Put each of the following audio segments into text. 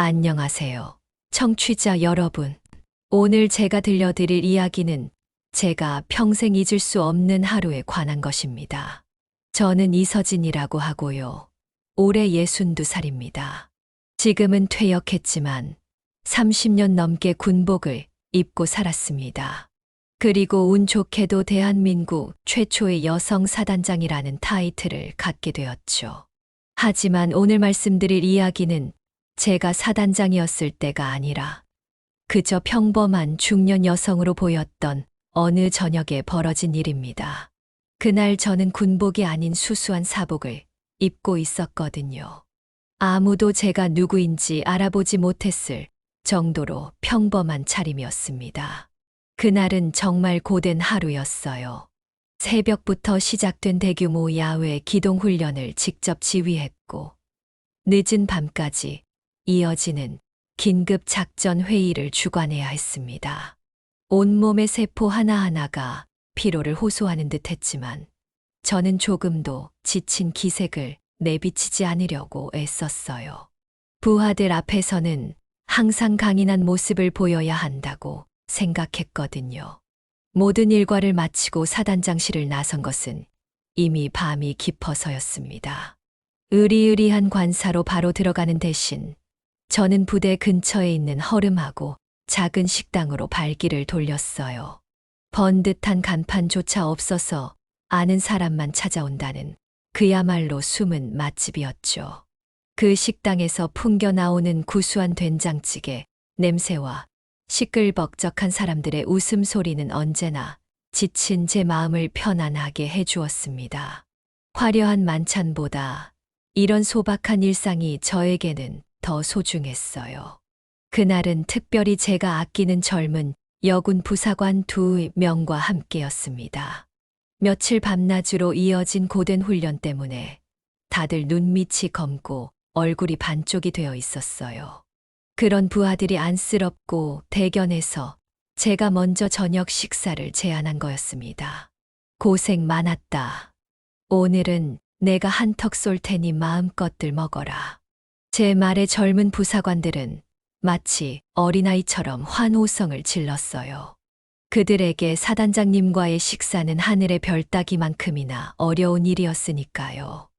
안녕하세요. 청취자 여러분. 오늘 제가 들려드릴 이야기는 제가 평생 잊을 수 없는 하루에 관한 것입니다. 저는 이서진이라고 하고요. 올해 62살입니다. 지금은 퇴역했지만 30년 넘게 군복을 입고 살았습니다. 그리고 운 좋게도 대한민국 최초의 여성 사단장이라는 타이틀을 갖게 되었죠. 하지만 오늘 말씀드릴 이야기는 제가 사단장이었을 때가 아니라 그저 평범한 중년 여성으로 보였던 어느 저녁에 벌어진 일입니다. 그날 저는 군복이 아닌 수수한 사복을 입고 있었거든요. 아무도 제가 누구인지 알아보지 못했을 정도로 평범한 차림이었습니다. 그날은 정말 고된 하루였어요. 새벽부터 시작된 대규모 야외 기동훈련을 직접 지휘했고 늦은 밤까지 이어지는 긴급 작전 회의를 주관해야 했습니다. 온몸의 세포 하나하나가 피로를 호소하는 듯 했지만 저는 조금도 지친 기색을 내비치지 않으려고 애썼어요. 부하들 앞에서는 항상 강인한 모습을 보여야 한다고 생각했거든요. 모든 일과를 마치고 사단장실을 나선 것은 이미 밤이 깊어서였습니다. 으리으리한 관사로 바로 들어가는 대신 저는 부대 근처에 있는 허름하고 작은 식당으로 발길을 돌렸어요. 번듯한 간판조차 없어서 아는 사람만 찾아온다는 그야말로 숨은 맛집이었죠. 그 식당에서 풍겨 나오는 구수한 된장찌개 냄새와 시끌벅적한 사람들의 웃음소리는 언제나 지친 제 마음을 편안하게 해주었습니다. 화려한 만찬보다 이런 소박한 일상이 저에게는 더 소중했어요. 그날은 특별히 제가 아끼는 젊은 여군 부사관 2명과 함께였습니다. 며칠 밤낮으로 이어진 고된 훈련 때문에 다들 눈밑이 검고 얼굴이 반쪽이 되어 있었어요. 그런 부하들이 안쓰럽고 대견해서 제가 먼저 저녁 식사를 제안한 거였습니다. 고생 많았다. 오늘은 내가 한턱 쏠 테니 마음껏들 먹어라. 제 말에 젊은 부사관들은 마치 어린아이처럼 환호성을 질렀어요. 그들에게 사단장님과의 식사는 하늘의 별 따기만큼이나 어려운 일이었으니까요.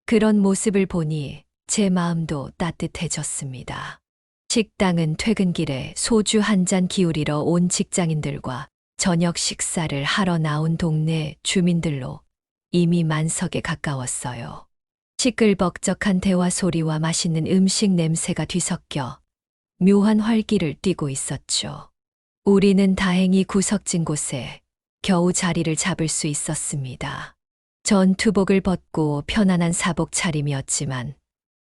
그런 모습을 보니 제 마음도 따뜻해졌습니다. 식당은 퇴근길에 소주 한 잔 기울이러 온 직장인들과 저녁 식사를 하러 나온 동네 주민들로 이미 만석에 가까웠어요. 시끌벅적한 대화 소리와 맛있는 음식 냄새가 뒤섞여 묘한 활기를 띠고 있었죠. 우리는 다행히 구석진 곳에 겨우 자리를 잡을 수 있었습니다. 전투복을 벗고 편안한 사복 차림이었지만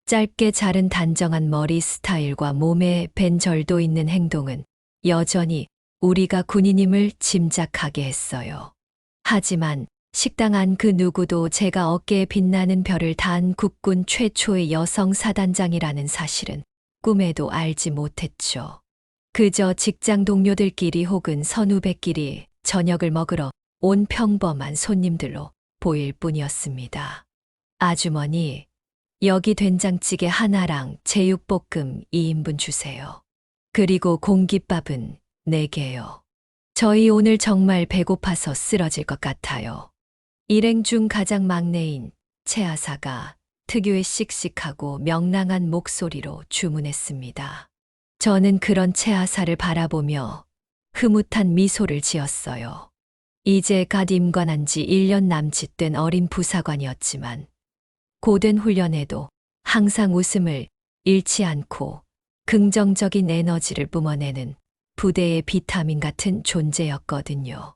짧게 자른 단정한 머리 스타일과 몸에 밴 절도 있는 행동은 여전히 우리가 군인임을 짐작하게 했어요. 하지만 식당 안 그 누구도 제가 어깨에 빛나는 별을 단 국군 최초의 여성 사단장이라는 사실은 꿈에도 알지 못했죠. 그저 직장 동료들끼리 혹은 선후배끼리 저녁을 먹으러 온 평범한 손님들로 보일 뿐이었습니다. 아주머니, 여기 된장찌개 하나랑 제육볶음 2인분 주세요. 그리고 공깃밥은 4개요. 저희 오늘 정말 배고파서 쓰러질 것 같아요. 일행 중 가장 막내인 최하사가 특유의 씩씩하고 명랑한 목소리로 주문했습니다. 저는 그런 최하사를 바라보며 흐뭇한 미소를 지었어요. 이제 갓 임관한 지 1년 남짓 된 어린 부사관이었지만 고된 훈련에도 항상 웃음을 잃지 않고 긍정적인 에너지를 뿜어내는 부대의 비타민 같은 존재였거든요.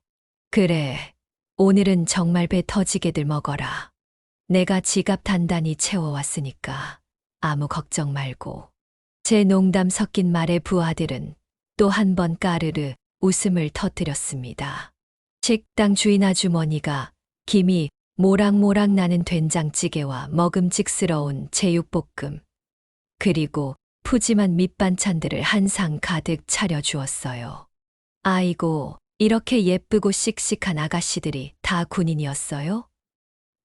그래, 오늘은 정말 배 터지게들 먹어라. 내가 지갑 단단히 채워왔으니까 아무 걱정 말고. 제 농담 섞인 말에 부하들은 또 한 번 까르르 웃음을 터뜨렸습니다. 식당 주인 아주머니가 김이 모락모락 나는 된장찌개와 먹음직스러운 제육볶음, 그리고 푸짐한 밑반찬들을 한 상 가득 차려주었어요. 아이고, 이렇게 예쁘고 씩씩한 아가씨들이 다 군인이었어요?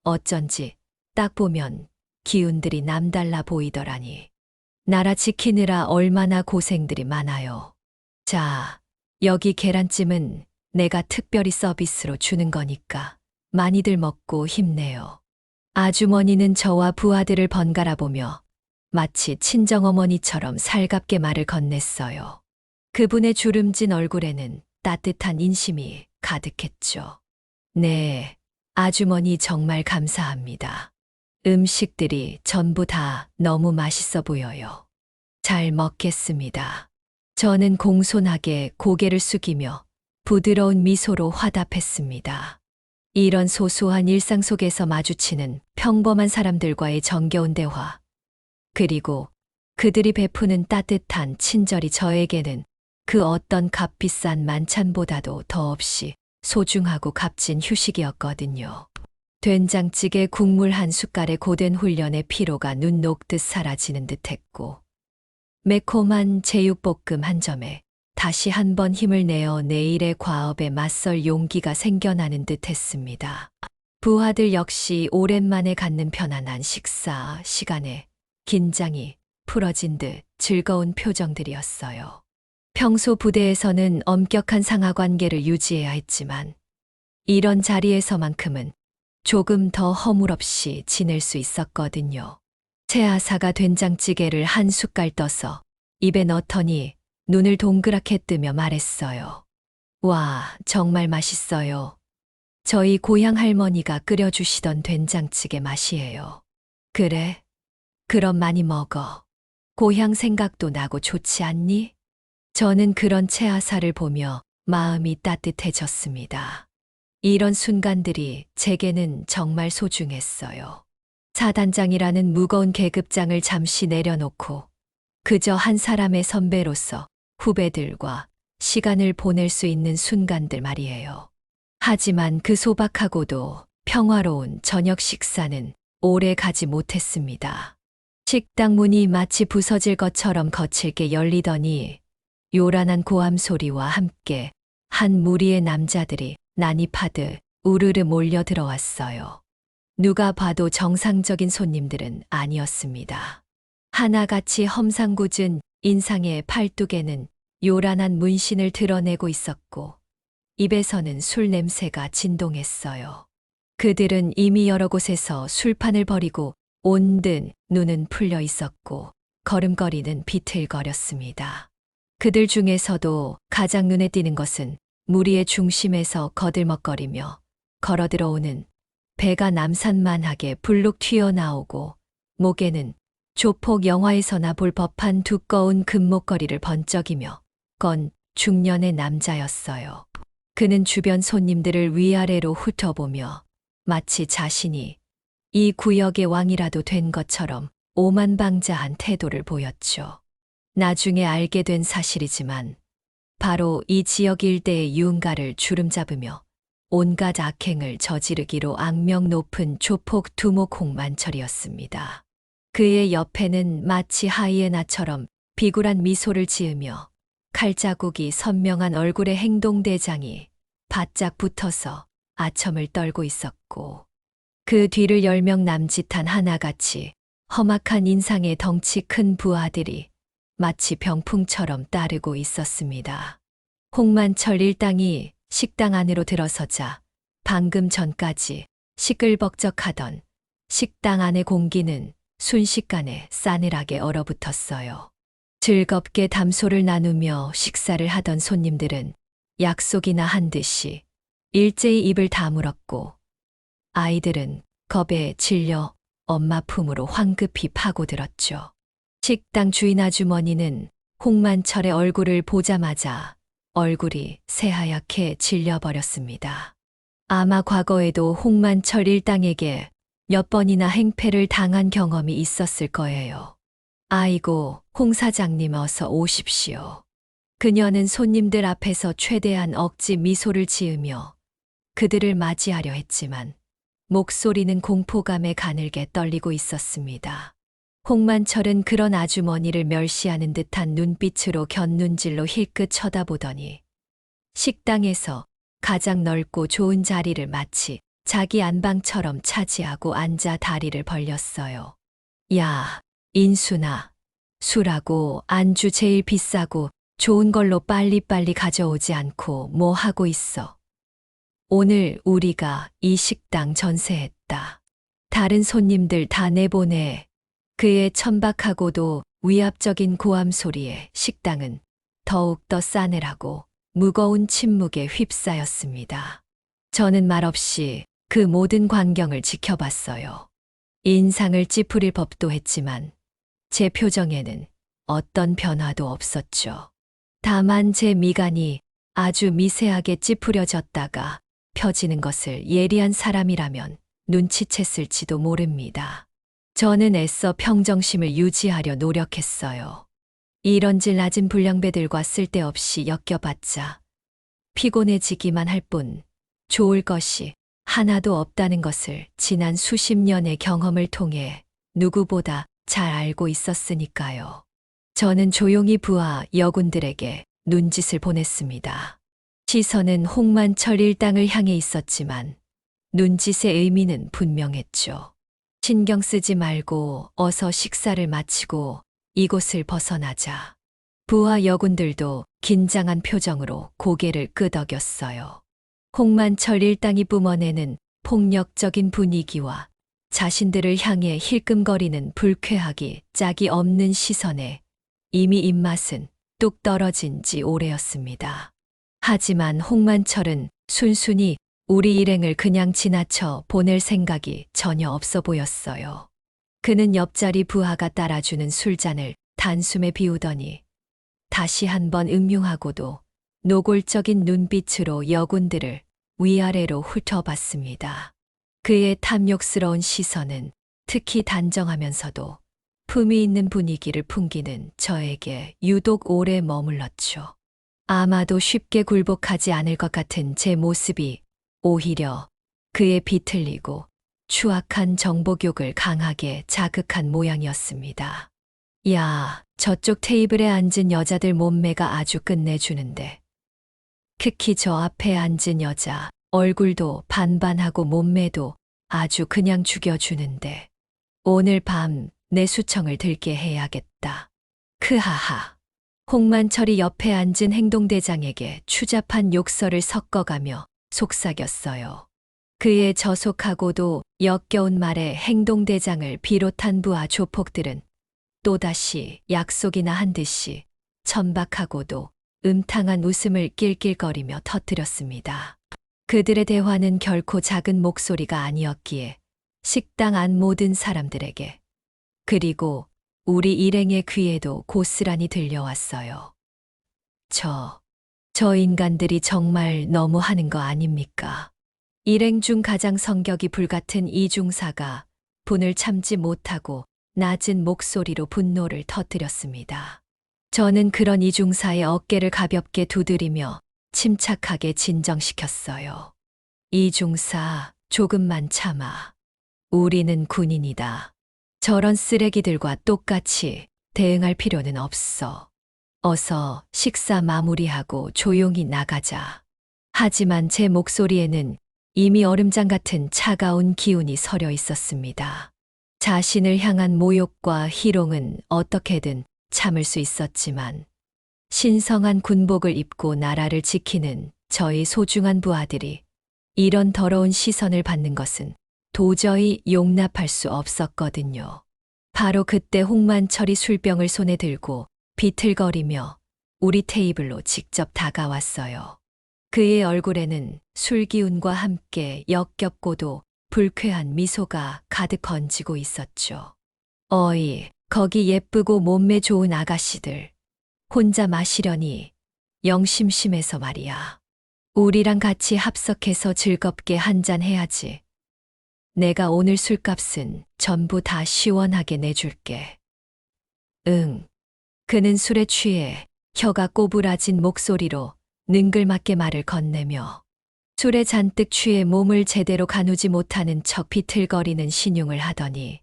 어쩐지 딱 보면 기운들이 남달라 보이더라니. 나라 지키느라 얼마나 고생들이 많아요. 자, 여기 계란찜은 내가 특별히 서비스로 주는 거니까 많이들 먹고 힘내요. 아주머니는 저와 부하들을 번갈아 보며 마치 친정어머니처럼 살갑게 말을 건넸어요. 그분의 주름진 얼굴에는 따뜻한 인심이 가득했죠. 네, 아주머니 정말 감사합니다. 음식들이 전부 다 너무 맛있어 보여요. 잘 먹겠습니다. 저는 공손하게 고개를 숙이며 부드러운 미소로 화답했습니다. 이런 소소한 일상 속에서 마주치는 평범한 사람들과의 정겨운 대화, 그리고 그들이 베푸는 따뜻한 친절이 저에게는 그 어떤 값비싼 만찬보다도 더없이 소중하고 값진 휴식이었거든요. 된장찌개 국물 한 숟갈에 고된 훈련의 피로가 눈 녹듯 사라지는 듯했고, 매콤한 제육볶음 한 점에 다시 한번 힘을 내어 내일의 과업에 맞설 용기가 생겨나는 듯했습니다. 부하들 역시 오랜만에 갖는 편안한 식사 시간에 긴장이 풀어진 듯 즐거운 표정들이었어요. 평소 부대에서는 엄격한 상하 관계를 유지해야 했지만 이런 자리에서만큼은 조금 더 허물없이 지낼 수 있었거든요. 최하사가 된장찌개를 한 숟갈 떠서 입에 넣더니 눈을 동그랗게 뜨며 말했어요. 와, 정말 맛있어요. 저희 고향 할머니가 끓여주시던 된장찌개 맛이에요. 그래? 그럼 많이 먹어. 고향 생각도 나고 좋지 않니? 저는 그런 최하사를 보며 마음이 따뜻해졌습니다. 이런 순간들이 제게는 정말 소중했어요. 사단장이라는 무거운 계급장을 잠시 내려놓고 그저 한 사람의 선배로서 후배들과 시간을 보낼 수 있는 순간들 말이에요. 하지만 그 소박하고도 평화로운 저녁 식사는 오래 가지 못했습니다. 식당 문이 마치 부서질 것처럼 거칠게 열리더니 요란한 고함 소리와 함께 한 무리의 남자들이 난입하듯 우르르 몰려 들어왔어요. 누가 봐도 정상적인 손님들은 아니었습니다. 하나같이 험상궂은 인상의 팔뚝에는 요란한 문신을 드러내고 있었고 입에서는 술 냄새가 진동했어요. 그들은 이미 여러 곳에서 술판을 벌이고 온 듯 눈은 풀려 있었고 걸음걸이는 비틀거렸습니다. 그들 중에서도 가장 눈에 띄는 것은 무리의 중심에서 거들먹거리며 걸어 들어오는 배가 남산만하게 불룩 튀어나오고 목에는 조폭 영화에서나 볼 법한 두꺼운 금목걸이를 번쩍이며 건 중년의 남자였어요. 그는 주변 손님들을 위아래로 훑어보며 마치 자신이 이 구역의 왕이라도 된 것처럼 오만방자한 태도를 보였죠. 나중에 알게 된 사실이지만 바로 이 지역 일대의 유흥가를 주름잡으며 온갖 악행을 저지르기로 악명 높은 조폭 두목 홍만철이었습니다. 그의 옆에는 마치 하이에나처럼 비굴한 미소를 지으며 칼자국이 선명한 얼굴의 행동대장이 바짝 붙어서 아첨을 떨고 있었고 그 뒤를 10명 남짓한 하나같이 험악한 인상의 덩치 큰 부하들이 마치 병풍처럼 따르고 있었습니다. 홍만철 일당이 식당 안으로 들어서자 방금 전까지 시끌벅적하던 식당 안의 공기는 순식간에 싸늘하게 얼어붙었어요. 즐겁게 담소를 나누며 식사를 하던 손님들은 약속이나 한 듯이 일제히 입을 다물었고 아이들은 겁에 질려 엄마 품으로 황급히 파고들었죠. 식당 주인 아주머니는 홍만철의 얼굴을 보자마자 얼굴이 새하얗게 질려버렸습니다. 아마 과거에도 홍만철 일당에게 몇 번이나 행패를 당한 경험이 있었을 거예요. 아이고, 홍 사장님 어서 오십시오. 그녀는 손님들 앞에서 최대한 억지 미소를 지으며 그들을 맞이하려 했지만 목소리는 공포감에 가늘게 떨리고 있었습니다. 홍만철은 그런 아주머니를 멸시하는 듯한 눈빛으로 곁눈질로 힐끗 쳐다보더니 식당에서 가장 넓고 좋은 자리를 마치 자기 안방처럼 차지하고 앉아 다리를 벌렸어요. 야, 인순아, 술하고 안주 제일 비싸고 좋은 걸로 빨리빨리 가져오지 않고 뭐 하고 있어. 오늘 우리가 이 식당 전세했다. 다른 손님들 다 내보내. 그의 천박하고도 위압적인 고함 소리에 식당은 더욱더 싸늘하고 무거운 침묵에 휩싸였습니다. 저는 말없이 그 모든 광경을 지켜봤어요. 인상을 찌푸릴 법도 했지만 제 표정에는 어떤 변화도 없었죠. 다만 제 미간이 아주 미세하게 찌푸려졌다가 펴지는 것을 예리한 사람이라면 눈치챘을지도 모릅니다. 저는 애써 평정심을 유지하려 노력했어요. 이런질 낮은 불량배들과 쓸데없이 엮여봤자 피곤해지기만 할 뿐 좋을 것이 하나도 없다는 것을 지난 수십 년의 경험을 통해 누구보다 잘 알고 있었으니까요. 저는 조용히 부하 여군들에게 눈짓을 보냈습니다. 시선은 홍만철 일당을 향해 있었지만 눈짓의 의미는 분명했죠. 신경 쓰지 말고 어서 식사를 마치고 이곳을 벗어나자. 부하 여군들도 긴장한 표정으로 고개를 끄덕였어요. 홍만철 일당이 뿜어내는 폭력적인 분위기와 자신들을 향해 힐끔거리는 불쾌하기 짝이 없는 시선에 이미 입맛은 뚝 떨어진 지 오래였습니다. 하지만 홍만철은 순순히 우리 일행을 그냥 지나쳐 보낼 생각이 전혀 없어 보였어요. 그는 옆자리 부하가 따라주는 술잔을 단숨에 비우더니 다시 한번 음흉하고도 노골적인 눈빛으로 여군들을 위아래로 훑어봤습니다. 그의 탐욕스러운 시선은 특히 단정하면서도 품위 있는 분위기를 풍기는 저에게 유독 오래 머물렀죠. 아마도 쉽게 굴복하지 않을 것 같은 제 모습이 오히려 그의 비틀리고 추악한 정복욕을 강하게 자극한 모양이었습니다. 야, 저쪽 테이블에 앉은 여자들 몸매가 아주 끝내주는데. 특히 저 앞에 앉은 여자 얼굴도 반반하고 몸매도 아주 그냥 죽여주는데. 오늘 밤 내 수청을 들게 해야겠다. 크하하. 홍만철이 옆에 앉은 행동대장에게 추잡한 욕설을 섞어가며 속삭였어요. 그의 저속하고도 역겨운 말에 행동대장을 비롯한 부하 조폭들은 또다시 약속이나 한 듯이 천박하고도 음탕한 웃음을 낄낄거리며 터뜨렸습니다. 그들의 대화는 결코 작은 목소리가 아니었기에 식당 안 모든 사람들에게 그리고 우리 일행의 귀에도 고스란히 들려왔어요. 저 인간들이 정말 너무하는 거 아닙니까? 일행 중 가장 성격이 불같은 이 중사가 분을 참지 못하고 낮은 목소리로 분노를 터뜨렸습니다. 저는 그런 이 중사의 어깨를 가볍게 두드리며 침착하게 진정시켰어요. 이 중사, 조금만 참아. 우리는 군인이다. 저런 쓰레기들과 똑같이 대응할 필요는 없어. 어서 식사 마무리하고 조용히 나가자. 하지만 제 목소리에는 이미 얼음장 같은 차가운 기운이 서려 있었습니다. 자신을 향한 모욕과 희롱은 어떻게든 참을 수 있었지만 신성한 군복을 입고 나라를 지키는 저희 소중한 부하들이 이런 더러운 시선을 받는 것은 도저히 용납할 수 없었거든요. 바로 그때 홍만철이 술병을 손에 들고 비틀거리며 우리 테이블로 직접 다가왔어요. 그의 얼굴에는 술기운과 함께 역겹고도 불쾌한 미소가 가득 번지고 있었죠. 어이, 거기 예쁘고 몸매 좋은 아가씨들. 혼자 마시려니 영 심심해서 말이야. 우리랑 같이 합석해서 즐겁게 한잔 해야지. 내가 오늘 술값은 전부 다 시원하게 내줄게. 응. 그는 술에 취해 혀가 꼬부라진 목소리로 능글맞게 말을 건네며 술에 잔뜩 취해 몸을 제대로 가누지 못하는 척 비틀거리는 신용을 하더니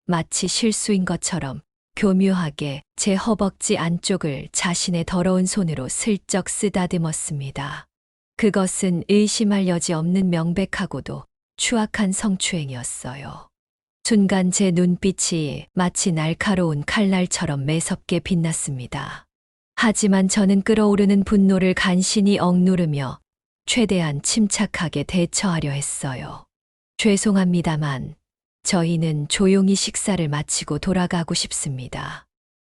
마치 실수인 것처럼 교묘하게 제 허벅지 안쪽을 자신의 더러운 손으로 슬쩍 쓰다듬었습니다. 그것은 의심할 여지 없는 명백하고도 추악한 성추행이었어요. 순간 제 눈빛이 마치 날카로운 칼날처럼 매섭게 빛났습니다. 하지만 저는 끓어오르는 분노를 간신히 억누르며 최대한 침착하게 대처하려 했어요. 죄송합니다만 저희는 조용히 식사를 마치고 돌아가고 싶습니다.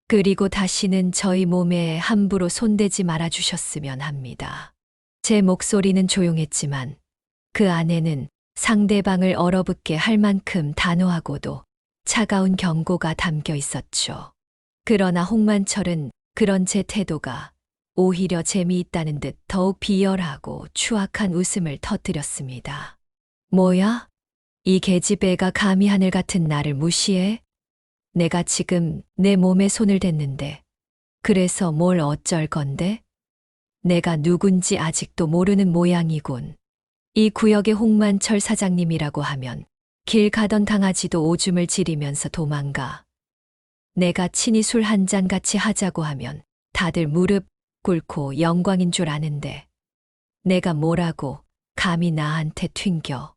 그리고 다시는 저희 몸에 함부로 손대지 말아주셨으면 합니다. 제 목소리는 조용했지만 그 안에는 상대방을 얼어붙게 할 만큼 단호하고도 차가운 경고가 담겨 있었죠. 그러나 홍만철은 그런 제 태도가 오히려 재미있다는 듯 더욱 비열하고 추악한 웃음을 터뜨렸습니다. 뭐야? 이 계집애가 감히 하늘 같은 나를 무시해? 내가 지금 내 몸에 손을 댔는데 그래서 뭘 어쩔 건데? 내가 누군지 아직도 모르는 모양이군. 이 구역의 홍만철 사장님이라고 하면 길 가던 강아지도 오줌을 지리면서 도망가. 내가 친히 술 한 잔 같이 하자고 하면 다들 무릎 꿇고 영광인 줄 아는데 내가 뭐라고 감히 나한테 튕겨.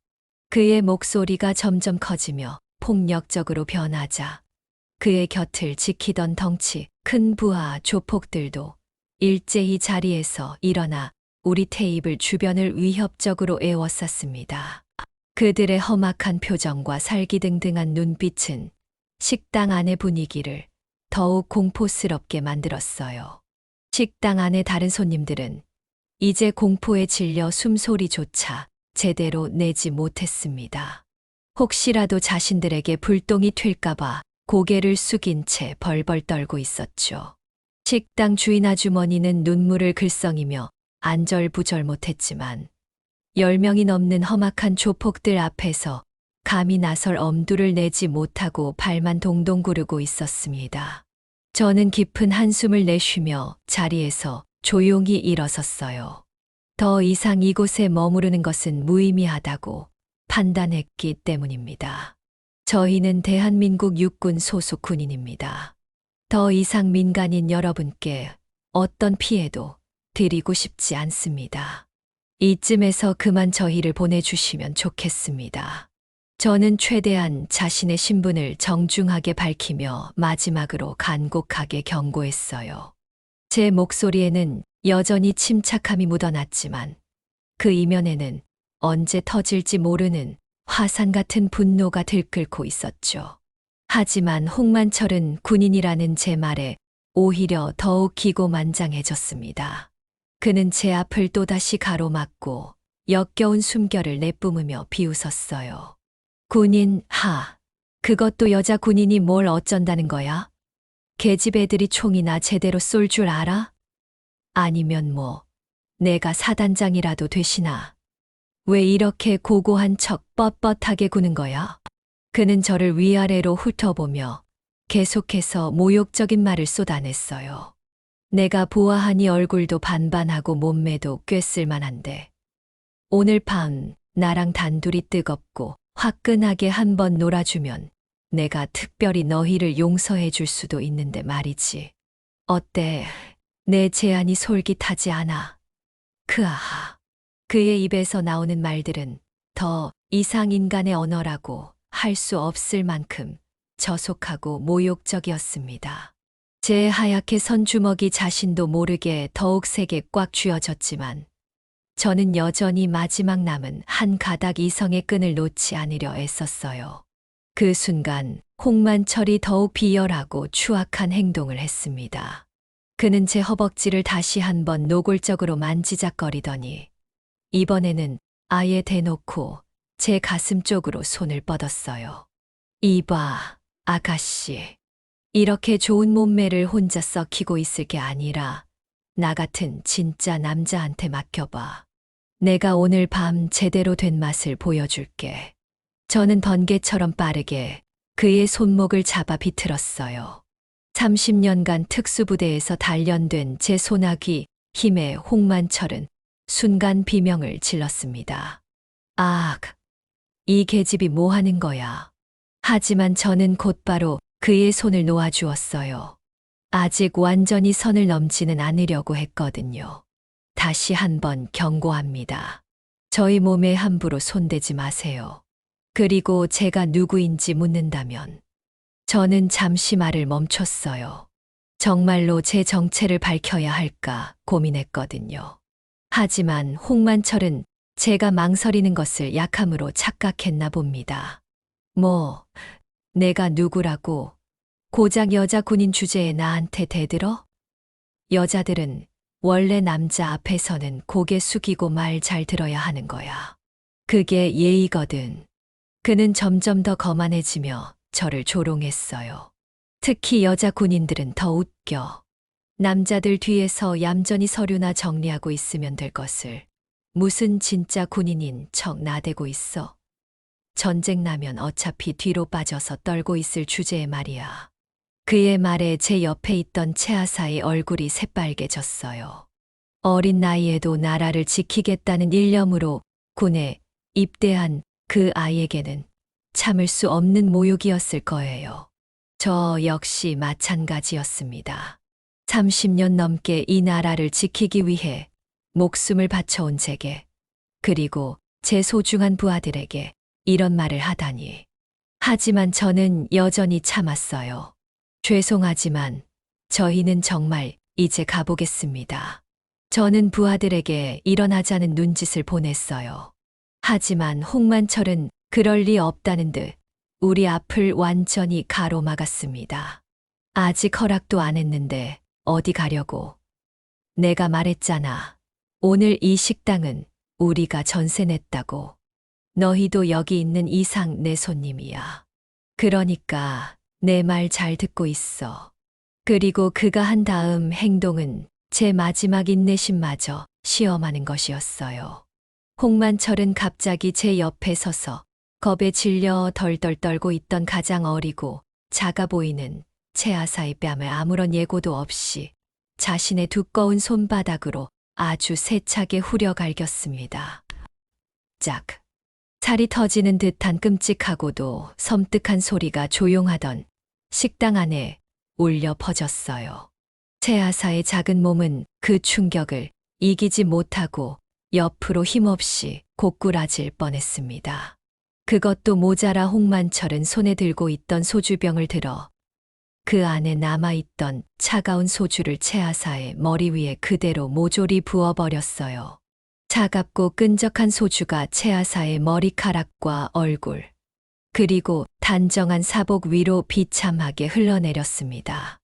그의 목소리가 점점 커지며 폭력적으로 변하자 그의 곁을 지키던 덩치 큰 부하 조폭들도 일제히 자리에서 일어나 우리 테이블 주변을 위협적으로 에워쌌습니다. 그들의 험악한 표정과 살기등등한 눈빛은 식당 안의 분위기를 더욱 공포스럽게 만들었어요. 식당 안의 다른 손님들은 이제 공포에 질려 숨소리조차 제대로 내지 못했습니다. 혹시라도 자신들에게 불똥이 튈까봐 고개를 숙인 채 벌벌 떨고 있었죠. 식당 주인 아주머니는 눈물을 글썽이며 안절부절 못했지만 10명이 넘는 험악한 조폭들 앞에서 감히 나설 엄두를 내지 못하고 발만 동동 구르고 있었습니다. 저는 깊은 한숨을 내쉬며 자리에서 조용히 일어섰어요. 더 이상 이곳에 머무르는 것은 무의미하다고 판단했기 때문입니다. 저희는 대한민국 육군 소속 군인입니다. 더 이상 민간인 여러분께 어떤 피해도 드리고 싶지 않습니다. 이쯤에서 그만 저희를 보내주시면 좋겠습니다. 저는 최대한 자신의 신분을 정중하게 밝히며 마지막으로 간곡하게 경고했어요. 제 목소리에는 여전히 침착함이 묻어났지만 그 이면에는 언제 터질지 모르는 화산 같은 분노가 들끓고 있었죠. 하지만 홍만철은 군인이라는 제 말에 오히려 더욱 기고만장해졌습니다. 그는 제 앞을 또다시 가로막고 역겨운 숨결을 내뿜으며 비웃었어요. 군인, 그것도 여자 군인이 뭘 어쩐다는 거야? 계집 애들이 총이나 제대로 쏠 줄 알아? 아니면 내가 사단장이라도 되시나? 왜 이렇게 고고한 척 뻣뻣하게 구는 거야? 그는 저를 위아래로 훑어보며 계속해서 모욕적인 말을 쏟아냈어요. 내가 보아하니 얼굴도 반반하고 몸매도 꽤 쓸만한데 오늘 밤 나랑 단둘이 뜨겁고 화끈하게 한번 놀아주면 내가 특별히 너희를 용서해 줄 수도 있는데 말이지. 어때? 내 제안이 솔깃하지 않아? 그의 입에서 나오는 말들은 더 이상 인간의 언어라고 할 수 없을 만큼 저속하고 모욕적이었습니다. 제 하얗게 선 주먹이 자신도 모르게 더욱 세게 꽉 쥐어졌지만 저는 여전히 마지막 남은 한 가닥 이성의 끈을 놓지 않으려 애썼어요. 그 순간 홍만철이 더욱 비열하고 추악한 행동을 했습니다. 그는 제 허벅지를 다시 한번 노골적으로 만지작거리더니 이번에는 아예 대놓고 제 가슴 쪽으로 손을 뻗었어요. 이봐, 아가씨. 이렇게 좋은 몸매를 혼자 썩히고 있을 게 아니라 나 같은 진짜 남자한테 맡겨봐. 내가 오늘 밤 제대로 된 맛을 보여줄게. 저는 번개처럼 빠르게 그의 손목을 잡아 비틀었어요. 30년간 특수부대에서 단련된 제 소나기 힘에 홍만철은 순간 비명을 질렀습니다. 이 계집이 뭐 하는 거야? 하지만 저는 곧바로 그의 손을 놓아주었어요. 아직 완전히 선을 넘지는 않으려고 했거든요. 다시 한번 경고합니다. 저희 몸에 함부로 손대지 마세요. 그리고 제가 누구인지 묻는다면 저는 잠시 말을 멈췄어요. 정말로 제 정체를 밝혀야 할까 고민했거든요. 하지만 홍만철은 제가 망설이는 것을 약함으로 착각했나 봅니다. 뭐, 내가 누구라고 고작 여자 군인 주제에 나한테 대들어? 여자들은 원래 남자 앞에서는 고개 숙이고 말 잘 들어야 하는 거야. 그게 예의거든. 그는 점점 더 거만해지며 저를 조롱했어요. 특히 여자 군인들은 더 웃겨. 남자들 뒤에서 얌전히 서류나 정리하고 있으면 될 것을 무슨 진짜 군인인 척 나대고 있어. 전쟁 나면 어차피 뒤로 빠져서 떨고 있을 주제에 말이야. 그의 말에 제 옆에 있던 채하사의 얼굴이 새빨개졌어요. 어린 나이에도 나라를 지키겠다는 일념으로 군에 입대한 그 아이에게는 참을 수 없는 모욕이었을 거예요. 저 역시 마찬가지였습니다. 30년 넘게 이 나라를 지키기 위해 목숨을 바쳐온 제게, 그리고 제 소중한 부하들에게 이런 말을 하다니. 하지만 저는 여전히 참았어요. 죄송하지만 저희는 정말 이제 가보겠습니다. 저는 부하들에게 일어나자는 눈짓을 보냈어요. 하지만 홍만철은 그럴 리 없다는 듯 우리 앞을 완전히 가로막았습니다. 아직 허락도 안 했는데 어디 가려고. 내가 말했잖아. 오늘 이 식당은 우리가 전세 냈다고. 너희도 여기 있는 이상 내 손님이야. 그러니까 내 말 잘 듣고 있어. 그리고 그가 한 다음 행동은 제 마지막 인내심마저 시험하는 것이었어요. 홍만철은 갑자기 제 옆에 서서 겁에 질려 덜덜 떨고 있던 가장 어리고 작아 보이는 채아사의 뺨을 아무런 예고도 없이 자신의 두꺼운 손바닥으로 아주 세차게 후려갈겼습니다. 짝! 살이 터지는 듯한 끔찍하고도 섬뜩한 소리가 조용하던 식당 안에 울려 퍼졌어요. 채아사의 작은 몸은 그 충격을 이기지 못하고 옆으로 힘없이 고꾸라질 뻔했습니다. 그것도 모자라 홍만철은 손에 들고 있던 소주병을 들어 그 안에 남아있던 차가운 소주를 채아사의 머리 위에 그대로 모조리 부어버렸어요. 차갑고 끈적한 소주가 채아사의 머리카락과 얼굴, 그리고 단정한 사복 위로 비참하게 흘러내렸습니다.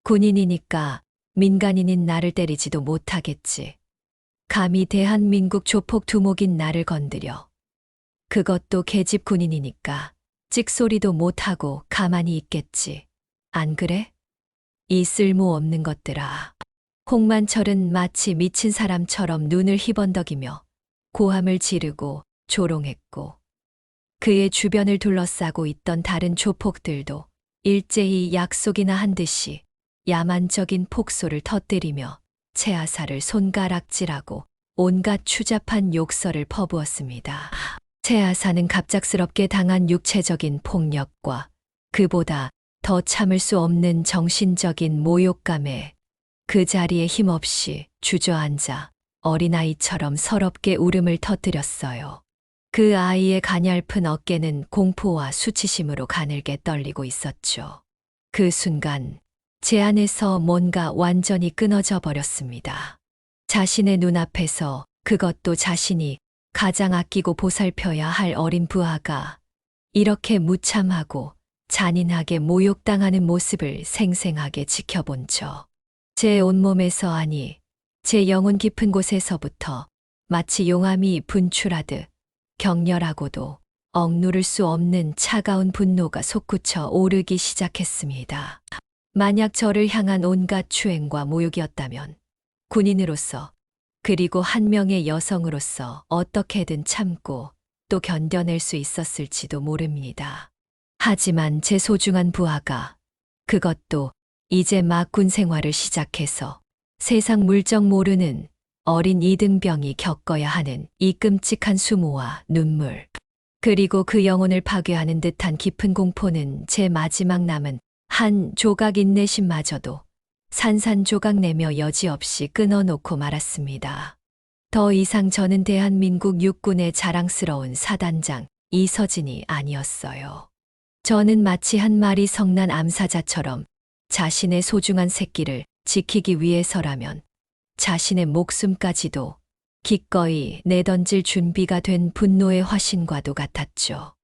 군인이니까 민간인인 나를 때리지도 못하겠지. 감히 대한민국 조폭 두목인 나를 건드려. 그것도 계집 군인이니까 찍소리도 못하고 가만히 있겠지. 안 그래? 이 쓸모없는 것들아. 홍만철은 마치 미친 사람처럼 눈을 희번덕이며 고함을 지르고 조롱했고, 그의 주변을 둘러싸고 있던 다른 조폭들도 일제히 약속이나 한 듯이 야만적인 폭소를 터뜨리며 채아사를 손가락질하고 온갖 추잡한 욕설을 퍼부었습니다. 채아사는 갑작스럽게 당한 육체적인 폭력과 그보다 더 참을 수 없는 정신적인 모욕감에 그 자리에 힘없이 주저앉아 어린아이처럼 서럽게 울음을 터뜨렸어요. 그 아이의 가냘픈 어깨는 공포와 수치심으로 가늘게 떨리고 있었죠. 그 순간 제 안에서 뭔가 완전히 끊어져 버렸습니다. 자신의 눈앞에서, 그것도 자신이 가장 아끼고 보살펴야 할 어린 부하가 이렇게 무참하고 잔인하게 모욕당하는 모습을 생생하게 지켜본 제 온몸에서, 아니 제 영혼 깊은 곳에서부터 마치 용암이 분출하듯 격렬하고도 억누를 수 없는 차가운 분노가 솟구쳐 오르기 시작했습니다. 만약 저를 향한 온갖 추행과 모욕이었다면 군인으로서, 그리고 한 명의 여성으로서 어떻게든 참고 또 견뎌낼 수 있었을지도 모릅니다. 하지만 제 소중한 부하가, 그것도 이제 막 군 생활을 시작해서 세상 물정 모르는 어린 이등병이 겪어야 하는 이 끔찍한 수모와 눈물, 그리고 그 영혼을 파괴하는 듯한 깊은 공포는 제 마지막 남은 한 조각 인내심마저도 산산조각 내며 여지없이 끊어놓고 말았습니다. 더 이상 저는 대한민국 육군의 자랑스러운 사단장 이서진이 아니었어요. 저는 마치 한 마리 성난 암사자처럼 자신의 소중한 새끼를 지키기 위해서라면 자신의 목숨까지도 기꺼이 내던질 준비가 된 분노의 화신과도 같았죠.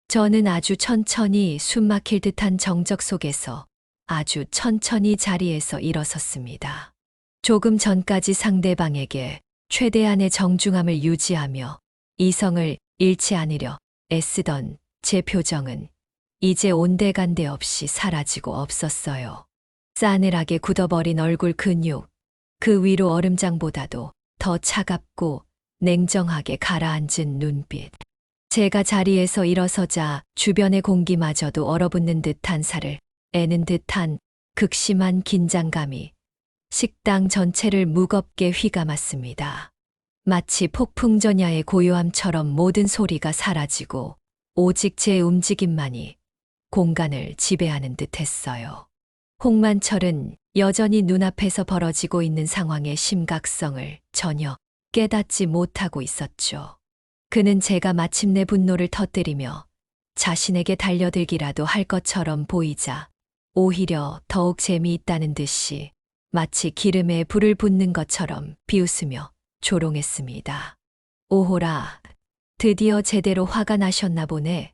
저는 아주 천천히 숨막힐 듯한 정적 속에서 아주 천천히 자리에서 일어섰습니다. 조금 전까지 상대방에게 최대한의 정중함을 유지하며 이성을 잃지 않으려 애쓰던 제 표정은 이제 온데간데 없이 사라지고 없었어요. 싸늘하게 굳어버린 얼굴 근육, 그 위로 얼음장보다도 더 차갑고 냉정하게 가라앉은 눈빛. 제가 자리에서 일어서자 주변의 공기마저도 얼어붙는 듯한 살을 애는 듯한 극심한 긴장감이 식당 전체를 무겁게 휘감았습니다. 마치 폭풍전야의 고요함처럼 모든 소리가 사라지고 오직 제 움직임만이 공간을 지배하는 듯 했어요. 홍만철은 여전히 눈앞에서 벌어지고 있는 상황의 심각성을 전혀 깨닫지 못하고 있었죠. 그는 제가 마침내 분노를 터뜨리며 자신에게 달려들기라도 할 것처럼 보이자 오히려 더욱 재미있다는 듯이 마치 기름에 불을 붓는 것처럼 비웃으며 조롱했습니다. 오호라, 드디어 제대로 화가 나셨나 보네.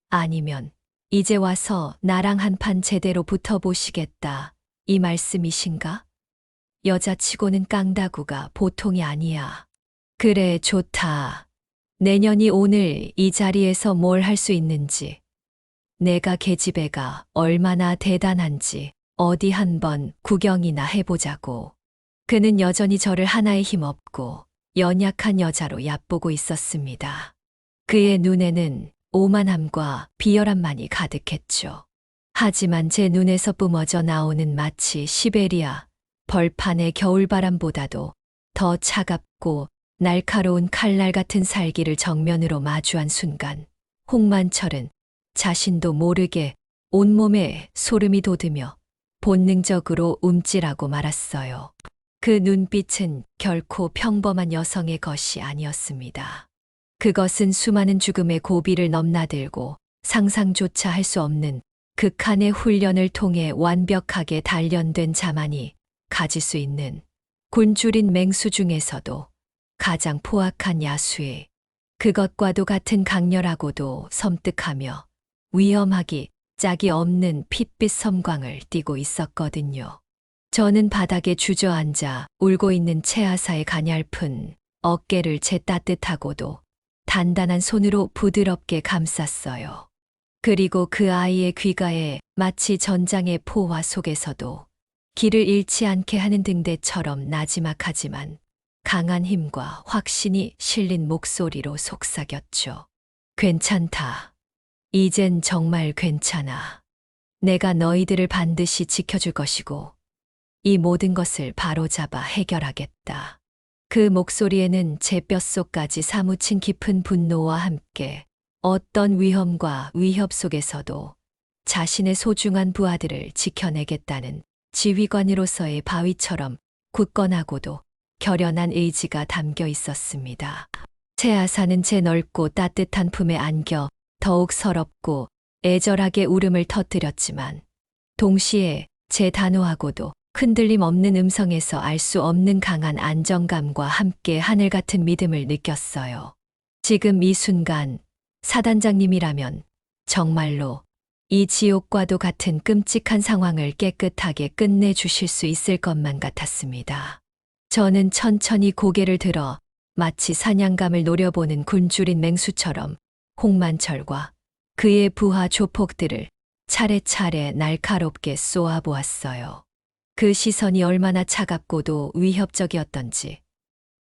아니면 이제 와서 나랑 한판 제대로 붙어보시겠다. 이 말씀이신가? 여자치고는 깡다구가 보통이 아니야. 그래, 좋다. 내년이 오늘 이 자리에서 뭘 할 수 있는지, 내가 계집애가 얼마나 대단한지 어디 한번 구경이나 해보자고. 그는 여전히 저를 하나의 힘없고 연약한 여자로 얕보고 있었습니다. 그의 눈에는 오만함과 비열함만이 가득했죠. 하지만 제 눈에서 뿜어져 나오는 마치 시베리아 벌판의 겨울바람보다도 더 차갑고 날카로운 칼날 같은 살기를 정면으로 마주한 순간 홍만철은 자신도 모르게 온몸에 소름이 돋으며 본능적으로 움찔하고 말았어요. 그 눈빛은 결코 평범한 여성의 것이 아니었습니다. 그것은 수많은 죽음의 고비를 넘나들고 상상조차 할 수 없는 극한의 훈련을 통해 완벽하게 단련된 자만이 가질 수 있는 굶주린 맹수 중에서도 가장 포악한 야수의 그것과도 같은 강렬하고도 섬뜩하며 위험하기 짝이 없는 핏빛 섬광을 띠고 있었거든요. 저는 바닥에 주저앉아 울고 있는 채아사의 가냘픈 어깨를 제 따뜻하고도 단단한 손으로 부드럽게 감쌌어요. 그리고 그 아이의 귓가에 마치 전장의 포화 속에서도 길을 잃지 않게 하는 등대처럼 나지막하지만 강한 힘과 확신이 실린 목소리로 속삭였죠. 괜찮다. 이젠 정말 괜찮아. 내가 너희들을 반드시 지켜줄 것이고 이 모든 것을 바로잡아 해결하겠다. 그 목소리에는 제 뼛속까지 사무친 깊은 분노와 함께 어떤 위험과 위협 속에서도 자신의 소중한 부하들을 지켜내겠다는 지휘관으로서의 바위처럼 굳건하고도 결연한 의지가 담겨 있었습니다. 채아사는 제 넓고 따뜻한 품에 안겨 더욱 서럽고 애절하게 울음을 터뜨렸지만 동시에 제 단호하고도 흔들림 없는 음성에서 알 수 없는 강한 안정감과 함께 하늘 같은 믿음을 느꼈어요. 지금 이 순간 사단장님이라면 정말로 이 지옥과도 같은 끔찍한 상황을 깨끗하게 끝내주실 수 있을 것만 같았습니다. 저는 천천히 고개를 들어 마치 사냥감을 노려보는 굶주린 맹수처럼 홍만철과 그의 부하 조폭들을 차례차례 날카롭게 쏘아보았어요. 그 시선이 얼마나 차갑고도 위협적이었던지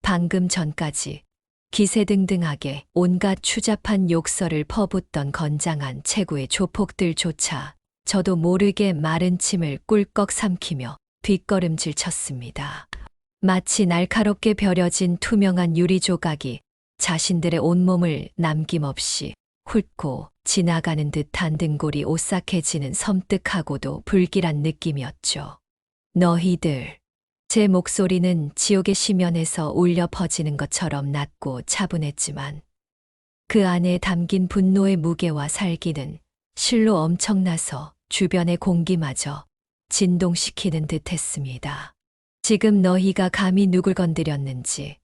방금 전까지 기세등등하게 온갖 추잡한 욕설을 퍼붓던 건장한 최고의 조폭들조차 저도 모르게 마른 침을 꿀꺽 삼키며 뒷걸음질 쳤습니다. 마치 날카롭게 벼려진 투명한 유리 조각이 자신들의 온몸을 남김없이 훑고 지나가는 듯한 등골이 오싹해지는 섬뜩하고도 불길한 느낌이었죠. 너희들. 제 목소리는 지옥의 심연에서 울려 퍼지는 것처럼 낮고 차분했지만 그 안에 담긴 분노의 무게와 살기는 실로 엄청나서 주변의 공기마저 진동시키는 듯 했습니다. 지금 너희가 감히 누굴 건드렸는지,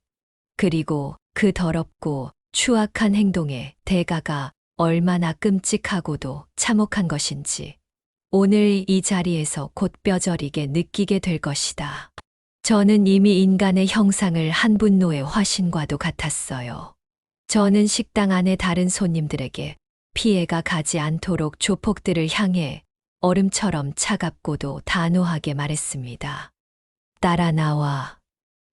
그리고 그 더럽고 추악한 행동의 대가가 얼마나 끔찍하고도 참혹한 것인지 오늘 이 자리에서 곧 뼈저리게 느끼게 될 것이다. 저는 이미 인간의 형상을 한 분노의 화신과도 같았어요. 저는 식당 안의 다른 손님들에게 피해가 가지 않도록 조폭들을 향해 얼음처럼 차갑고도 단호하게 말했습니다. 따라 나와.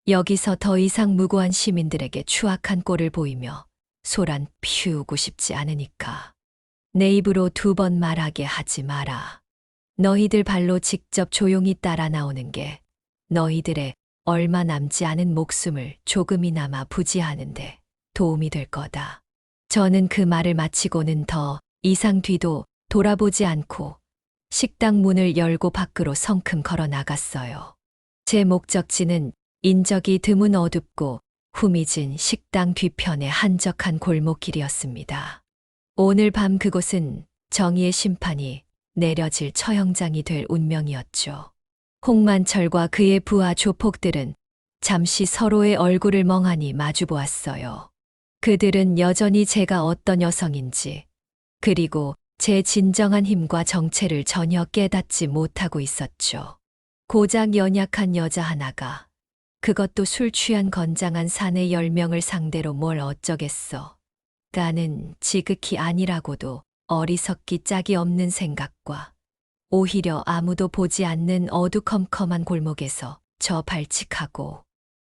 여기서 더 이상 무고한 시민들에게 추악한 꼴을 보이며 소란 피우고 싶지 않으니까 내 입으로 2번 말하게 하지 마라. 너희들 발로 직접 조용히 따라 나오는 게 너희들의 얼마 남지 않은 목숨을 조금이나마 부지하는데 도움이 될 거다. 저는 그 말을 마치고는 더 이상 뒤도 돌아보지 않고 식당 문을 열고 밖으로 성큼 걸어 나갔어요. 제 목적지는 인적이 드문 어둡고 후미진 식당 뒤편의 한적한 골목길이었습니다. 오늘 밤 그곳은 정의의 심판이 내려질 처형장이 될 운명이었죠. 홍만철과 그의 부하 조폭들은 잠시 서로의 얼굴을 멍하니 마주보았어요. 그들은 여전히 제가 어떤 여성인지, 그리고 제 진정한 힘과 정체를 전혀 깨닫지 못하고 있었죠. 고작 연약한 여자 하나가, 그것도 술 취한 건장한 사내 10명을 상대로 뭘 어쩌겠어. 가는 지극히 아니라고도 어리석기 짝이 없는 생각과 오히려 아무도 보지 않는 어두컴컴한 골목에서 저 발칙하고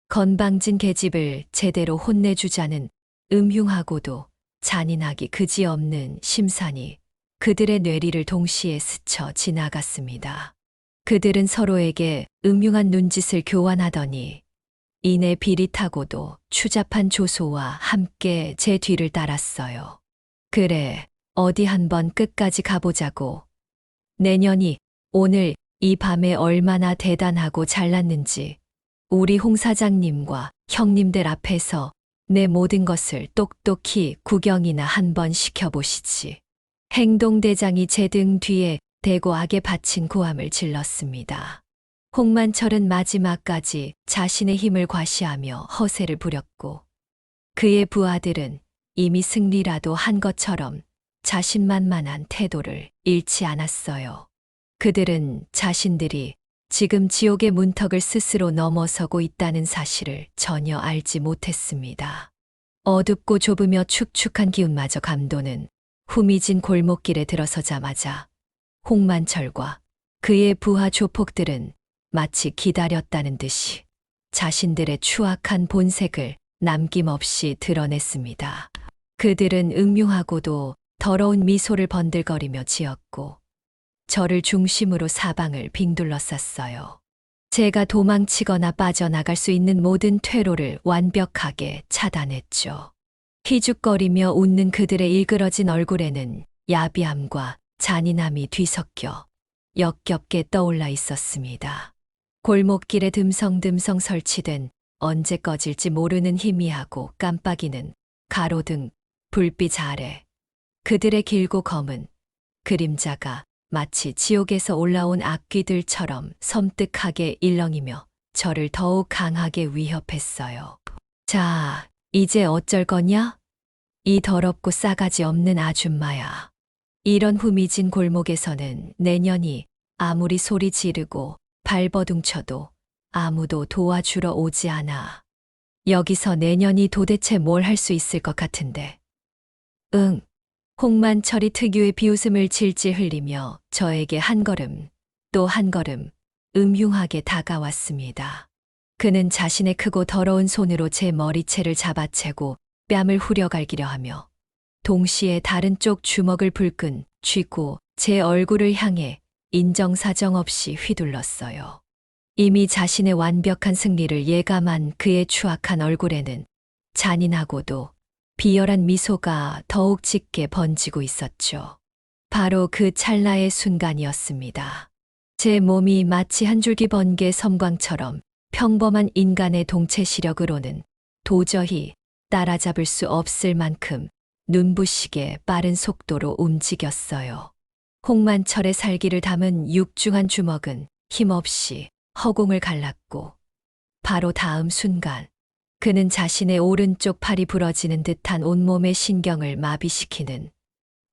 건방진 계집을 제대로 혼내주자는 음흉하고도 잔인하기 그지없는 심산이 그들의 뇌리를 동시에 스쳐 지나갔습니다. 그들은 서로에게 음흉한 눈짓을 교환하더니 이내 비릿하고도 추잡한 조소와 함께 제 뒤를 따랐어요. 그래, 어디 한번 끝까지 가보자고. 내년이 오늘 이 밤에 얼마나 대단하고 잘났는지 우리 홍 사장님과 형님들 앞에서 내 모든 것을 똑똑히 구경이나 한번 시켜보시지. 행동대장이 제 등 뒤에 대고 악에 바친 고함을 질렀습니다. 홍만철은 마지막까지 자신의 힘을 과시하며 허세를 부렸고 그의 부하들은 이미 승리라도 한 것처럼 자신만만한 태도를 잃지 않았어요. 그들은 자신들이 지금 지옥의 문턱을 스스로 넘어서고 있다는 사실을 전혀 알지 못했습니다. 어둡고 좁으며 축축한 기운마저 감도는 후미진 골목길에 들어서자마자 홍만철과 그의 부하 조폭들은 마치 기다렸다는 듯이 자신들의 추악한 본색을 남김없이 드러냈습니다. 그들은 음흉하고도 더러운 미소를 번들거리며 지었고 저를 중심으로 사방을 빙둘러쌌어요. 제가 도망치거나 빠져나갈 수 있는 모든 퇴로를 완벽하게 차단했죠. 희죽거리며 웃는 그들의 일그러진 얼굴에는 야비함과 잔인함이 뒤섞여 역겹게 떠올라 있었습니다. 골목길에 듬성듬성 설치된 언제 꺼질지 모르는 희미하고 깜빡이는 가로등 불빛 아래 그들의 길고 검은 그림자가 마치 지옥에서 올라온 악귀들처럼 섬뜩하게 일렁이며 저를 더욱 강하게 위협했어요. 자, 이제 어쩔 거냐? 이 더럽고 싸가지 없는 아줌마야. 이런 후미진 골목에서는 내년이 아무리 소리 지르고 발버둥쳐도 아무도 도와주러 오지 않아. 여기서 내년이 도대체 뭘 할 수 있을 것 같은데. 응. 홍만철이 특유의 비웃음을 질질 흘리며 저에게 한 걸음 또 한 걸음 음흉하게 다가왔습니다. 그는 자신의 크고 더러운 손으로 제 머리채를 잡아채고 뺨을 후려갈기려 하며 동시에 다른 쪽 주먹을 불끈 쥐고 제 얼굴을 향해 인정사정 없이 휘둘렀어요. 이미 자신의 완벽한 승리를 예감한 그의 추악한 얼굴에는 잔인하고도 비열한 미소가 더욱 짙게 번지고 있었죠. 바로 그 찰나의 순간이었습니다. 제 몸이 마치 한 줄기 번개 섬광처럼 평범한 인간의 동체 시력으로는 도저히 따라잡을 수 없을 만큼 눈부시게 빠른 속도로 움직였어요. 홍만철의 살기를 담은 육중한 주먹은 힘없이 허공을 갈랐고 바로 다음 순간 그는 자신의 오른쪽 팔이 부러지는 듯한 온몸의 신경을 마비시키는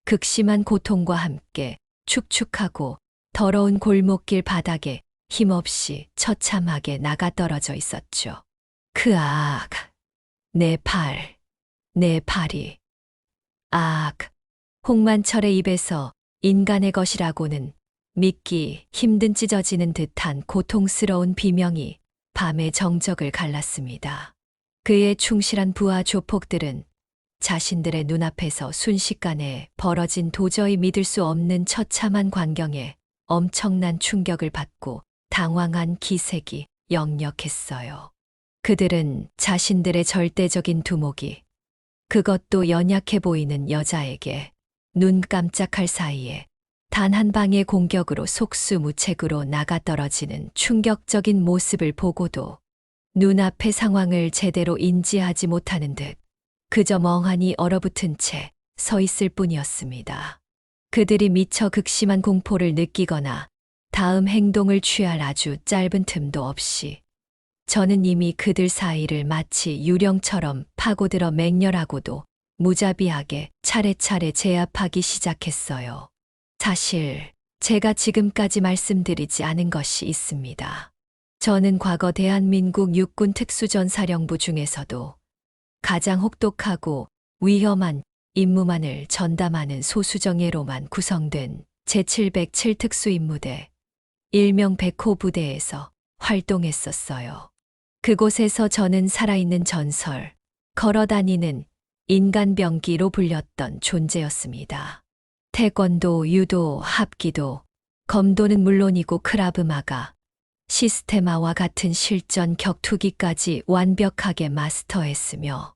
극심한 고통과 함께 축축하고 더러운 골목길 바닥에 힘없이 처참하게 나가떨어져 있었죠. 크악! 내 팔, 내 팔이. 악! 홍만철의 입에서 인간의 것이라고는 믿기 힘든 찢어지는 듯한 고통스러운 비명이 밤의 정적을 갈랐습니다. 그의 충실한 부하 조폭들은 자신들의 눈앞에서 순식간에 벌어진 도저히 믿을 수 없는 처참한 광경에 엄청난 충격을 받고 당황한 기색이 역력했어요. 그들은 자신들의 절대적인 두목이, 그것도 연약해 보이는 여자에게 눈 깜짝할 사이에 단 한 방의 공격으로 속수무책으로 나가떨어지는 충격적인 모습을 보고도 눈앞의 상황을 제대로 인지하지 못하는 듯 그저 멍하니 얼어붙은 채 서 있을 뿐이었습니다. 그들이 미처 극심한 공포를 느끼거나 다음 행동을 취할 아주 짧은 틈도 없이 저는 이미 그들 사이를 마치 유령처럼 파고들어 맹렬하고도 무자비하게 차례차례 제압하기 시작했어요. 사실 제가 지금까지 말씀드리지 않은 것이 있습니다. 저는 과거 대한민국 육군 특수전사령부 중에서도 가장 혹독하고 위험한 임무만을 전담하는 소수정예로만 구성된 제707 특수임무대 일명 백호 부대에서 활동했었어요. 그곳에서 저는 살아있는 전설, 걸어다니는 인간병기로 불렸던 존재였습니다. 태권도, 유도, 합기도, 검도는 물론이고 크라브마가, 시스테마와 같은 실전 격투기까지 완벽하게 마스터했으며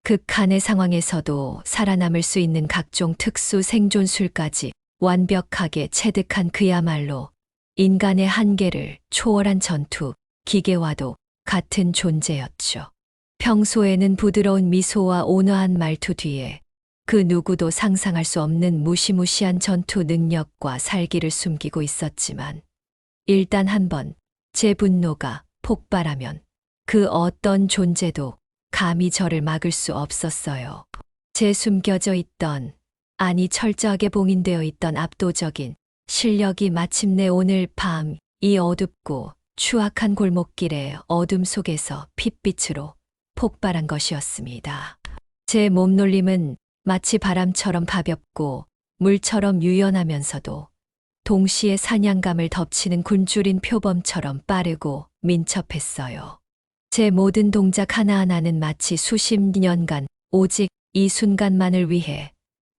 극한의 상황에서도 살아남을 수 있는 각종 특수 생존술까지 완벽하게 체득한 그야말로 인간의 한계를 초월한 전투 기계와도 같은 존재였죠. 평소에는 부드러운 미소와 온화한 말투 뒤에 그 누구도 상상할 수 없는 무시무시한 전투 능력과 살기를 숨기고 있었지만 일단 한번 제 분노가 폭발하면 그 어떤 존재도 감히 저를 막을 수 없었어요. 제 숨겨져 있던, 아니 철저하게 봉인되어 있던 압도적인 실력이 마침내 오늘 밤 이 어둡고 추악한 골목길의 어둠 속에서 핏빛으로 폭발한 것이었습니다. 제 몸놀림은 마치 바람처럼 가볍고 물처럼 유연하면서도 동시에 사냥감을 덮치는 굶주린 표범처럼 빠르고 민첩했어요. 제 모든 동작 하나하나는 마치 수십 년간 오직 이 순간만을 위해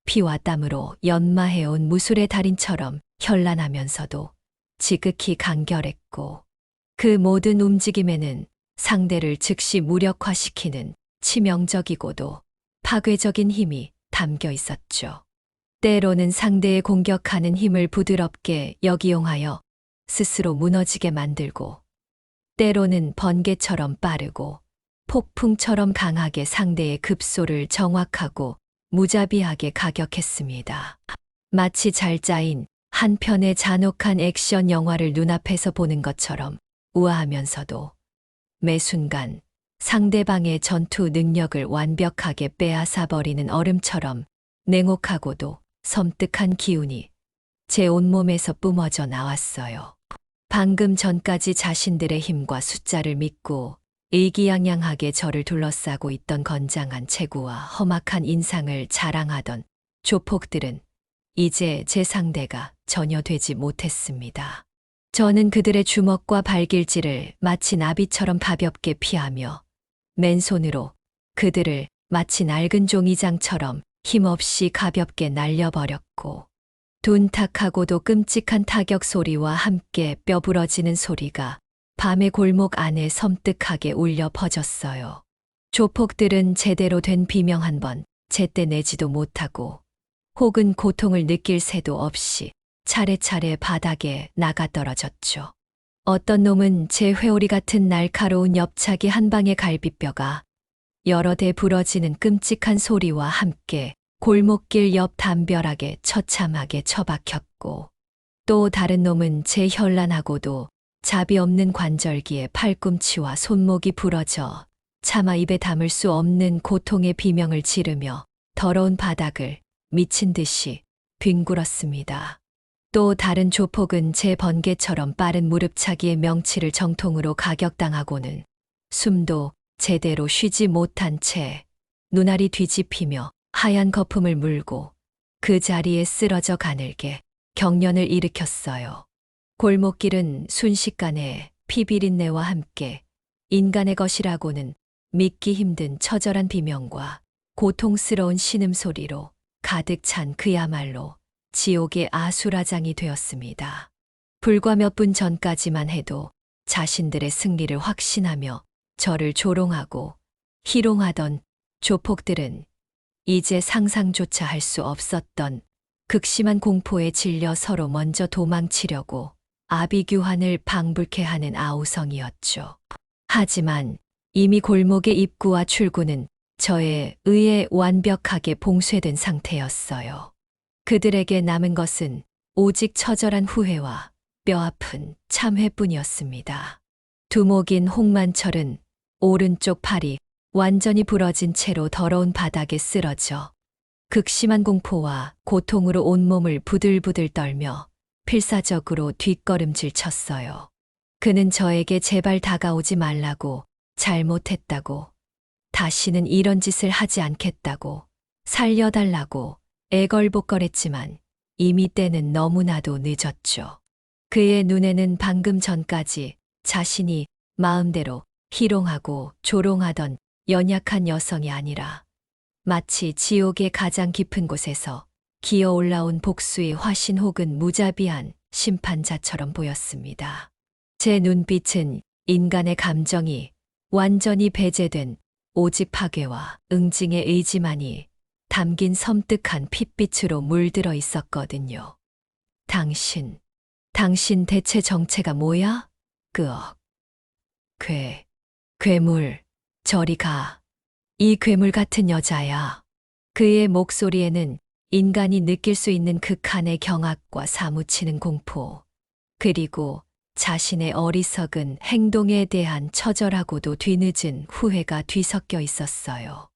피와 땀으로 연마해온 무술의 달인처럼 현란하면서도 지극히 간결했고 그 모든 움직임에는 상대를 즉시 무력화시키는 치명적이고도 파괴적인 힘이 담겨 있었죠. 때로는 상대의 공격하는 힘을 부드럽게 역이용하여 스스로 무너지게 만들고 때로는 번개처럼 빠르고 폭풍처럼 강하게 상대의 급소를 정확하고 무자비하게 가격했습니다. 마치 잘 짜인 한 편의 잔혹한 액션 영화를 눈앞에서 보는 것처럼 우아하면서도 매 순간 상대방의 전투 능력을 완벽하게 빼앗아버리는 얼음처럼 냉혹하고도 섬뜩한 기운이 제 온몸에서 뿜어져 나왔어요. 방금 전까지 자신들의 힘과 숫자를 믿고 의기양양하게 저를 둘러싸고 있던 건장한 체구와 험악한 인상을 자랑하던 조폭들은 이제 제 상대가 전혀 되지 못했습니다. 저는 그들의 주먹과 발길질을 마치 나비처럼 가볍게 피하며 맨손으로 그들을 마치 낡은 종이장처럼 힘없이 가볍게 날려버렸고 둔탁하고도 끔찍한 타격 소리와 함께 뼈 부러지는 소리가 밤의 골목 안에 섬뜩하게 울려 퍼졌어요. 조폭들은 제대로 된 비명 한 번 제때 내지도 못하고 혹은 고통을 느낄 새도 없이 차례차례 바닥에 나가떨어졌죠. 어떤 놈은 제 회오리 같은 날카로운 옆차기 한 방의 갈비뼈가 여러 대 부러지는 끔찍한 소리와 함께 골목길 옆 담벼락에 처참하게 처박혔고, 또 다른 놈은 제 현란하고도 자비 없는 관절기에 팔꿈치와 손목이 부러져 차마 입에 담을 수 없는 고통의 비명을 지르며 더러운 바닥을 미친 듯이 뒹굴었습니다. 또 다른 조폭은 제 번개처럼 빠른 무릎차기의 명치를 정통으로 가격당하고는 숨도 제대로 쉬지 못한 채 눈알이 뒤집히며 하얀 거품을 물고 그 자리에 쓰러져 가늘게 경련을 일으켰어요. 골목길은 순식간에 피비린내와 함께 인간의 것이라고는 믿기 힘든 처절한 비명과 고통스러운 신음소리로 가득 찬 그야말로 지옥의 아수라장이 되었습니다. 불과 몇 분 전까지만 해도 자신들의 승리를 확신하며 저를 조롱하고 희롱하던 조폭들은 이제 상상조차 할 수 없었던 극심한 공포에 질려 서로 먼저 도망치려고 아비규환을 방불케 하는 아우성이었죠. 하지만 이미 골목의 입구와 출구는 저에 의해 완벽하게 봉쇄된 상태였어요. 그들에게 남은 것은 오직 처절한 후회와 뼈아픈 참회뿐이었습니다. 두목인 홍만철은 오른쪽 팔이 완전히 부러진 채로 더러운 바닥에 쓰러져 극심한 공포와 고통으로 온몸을 부들부들 떨며 필사적으로 뒷걸음질 쳤어요. 그는 저에게 제발 다가오지 말라고, 잘못했다고, 다시는 이런 짓을 하지 않겠다고, 살려달라고 애걸복걸했지만 이미 때는 너무나도 늦었죠. 그의 눈에는 방금 전까지 자신이 마음대로 희롱하고 조롱하던 연약한 여성이 아니라 마치 지옥의 가장 깊은 곳에서 기어 올라온 복수의 화신 혹은 무자비한 심판자처럼 보였습니다. 제 눈빛은 인간의 감정이 완전히 배제된 오직 파괴와 응징의 의지만이 담긴 섬뜩한 핏빛으로 물들어 있었거든요. 당신 대체 정체가 뭐야? 끄억. 괴물, 저리 가. 이 괴물 같은 여자야. 그의 목소리에는 인간이 느낄 수 있는 극한의 경악과 사무치는 공포, 그리고 자신의 어리석은 행동에 대한 처절하고도 뒤늦은 후회가 뒤섞여 있었어요.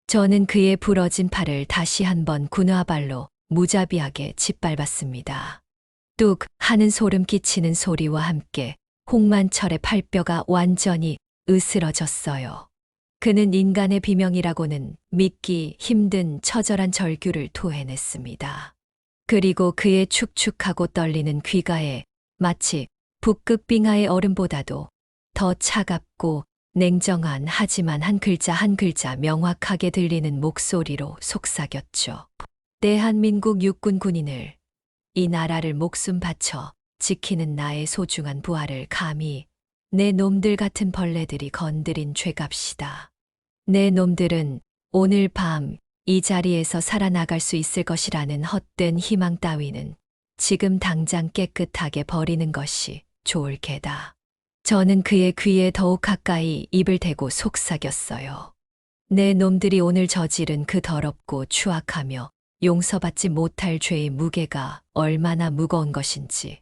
저는 그의 부러진 팔을 다시 한번 군화발로 무자비하게 짓밟았습니다. 뚝 하는 소름 끼치는 소리와 함께 홍만철의 팔뼈가 완전히 으스러졌어요. 그는 인간의 비명이라고는 믿기 힘든 처절한 절규를 토해냈습니다. 그리고 그의 축축하고 떨리는 귀가에 마치 북극 빙하의 얼음보다도 더 차갑고 냉정한 하지만 한 글자 한 글자 명확하게 들리는 목소리로 속삭였죠. 대한민국 육군 군인을, 이 나라를 목숨 바쳐 지키는 나의 소중한 부하를 감히 내 놈들 같은 벌레들이 건드린 죄값이다. 내 놈들은 오늘 밤 이 자리에서 살아나갈 수 있을 것이라는 헛된 희망 따위는 지금 당장 깨끗하게 버리는 것이 좋을 게다. 저는 그의 귀에 더욱 가까이 입을 대고 속삭였어요. 내 놈들이 오늘 저지른 그 더럽고 추악하며 용서받지 못할 죄의 무게가 얼마나 무거운 것인지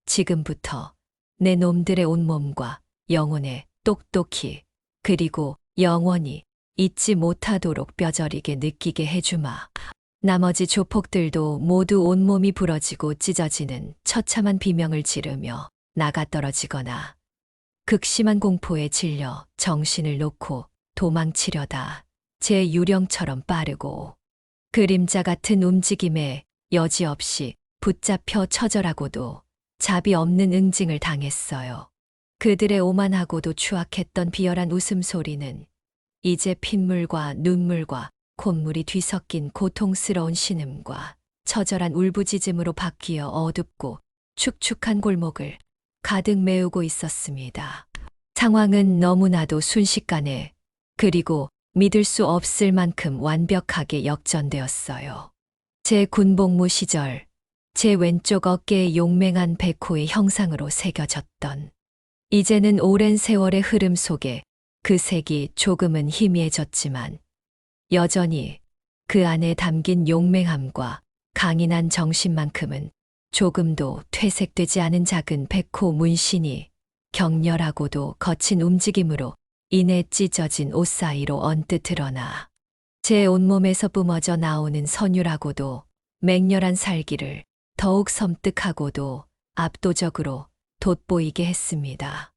지금부터 내 놈들의 온몸과 영혼에 똑똑히 그리고 영원히 잊지 못하도록 뼈저리게 느끼게 해주마. 나머지 조폭들도 모두 온몸이 부러지고 찢어지는 처참한 비명을 지르며 나가떨어지거나 극심한 공포에 질려 정신을 놓고 도망치려다 제 유령처럼 빠르고 그림자 같은 움직임에 여지없이 붙잡혀 처절하고도 자비 없는 응징을 당했어요. 그들의 오만하고도 추악했던 비열한 웃음소리는 이제 핏물과 눈물과 콧물이 뒤섞인 고통스러운 신음과 처절한 울부짖음으로 바뀌어 어둡고 축축한 골목을 가득 메우고 있었습니다. 상황은 너무나도 순식간에 그리고 믿을 수 없을 만큼 완벽하게 역전되었어요. 제 군복무 시절 제 왼쪽 어깨에 용맹한 백호의 형상으로 새겨졌던, 이제는 오랜 세월의 흐름 속에 그 색이 조금은 희미해졌지만 여전히 그 안에 담긴 용맹함과 강인한 정신만큼은 조금도 퇴색되지 않은 작은 백호 문신이 격렬하고도 거친 움직임으로 인해 찢어진 옷 사이로 언뜻 드러나 제 온몸에서 뿜어져 나오는 선율하고도 맹렬한 살기를 더욱 섬뜩하고도 압도적으로 돋보이게 했습니다.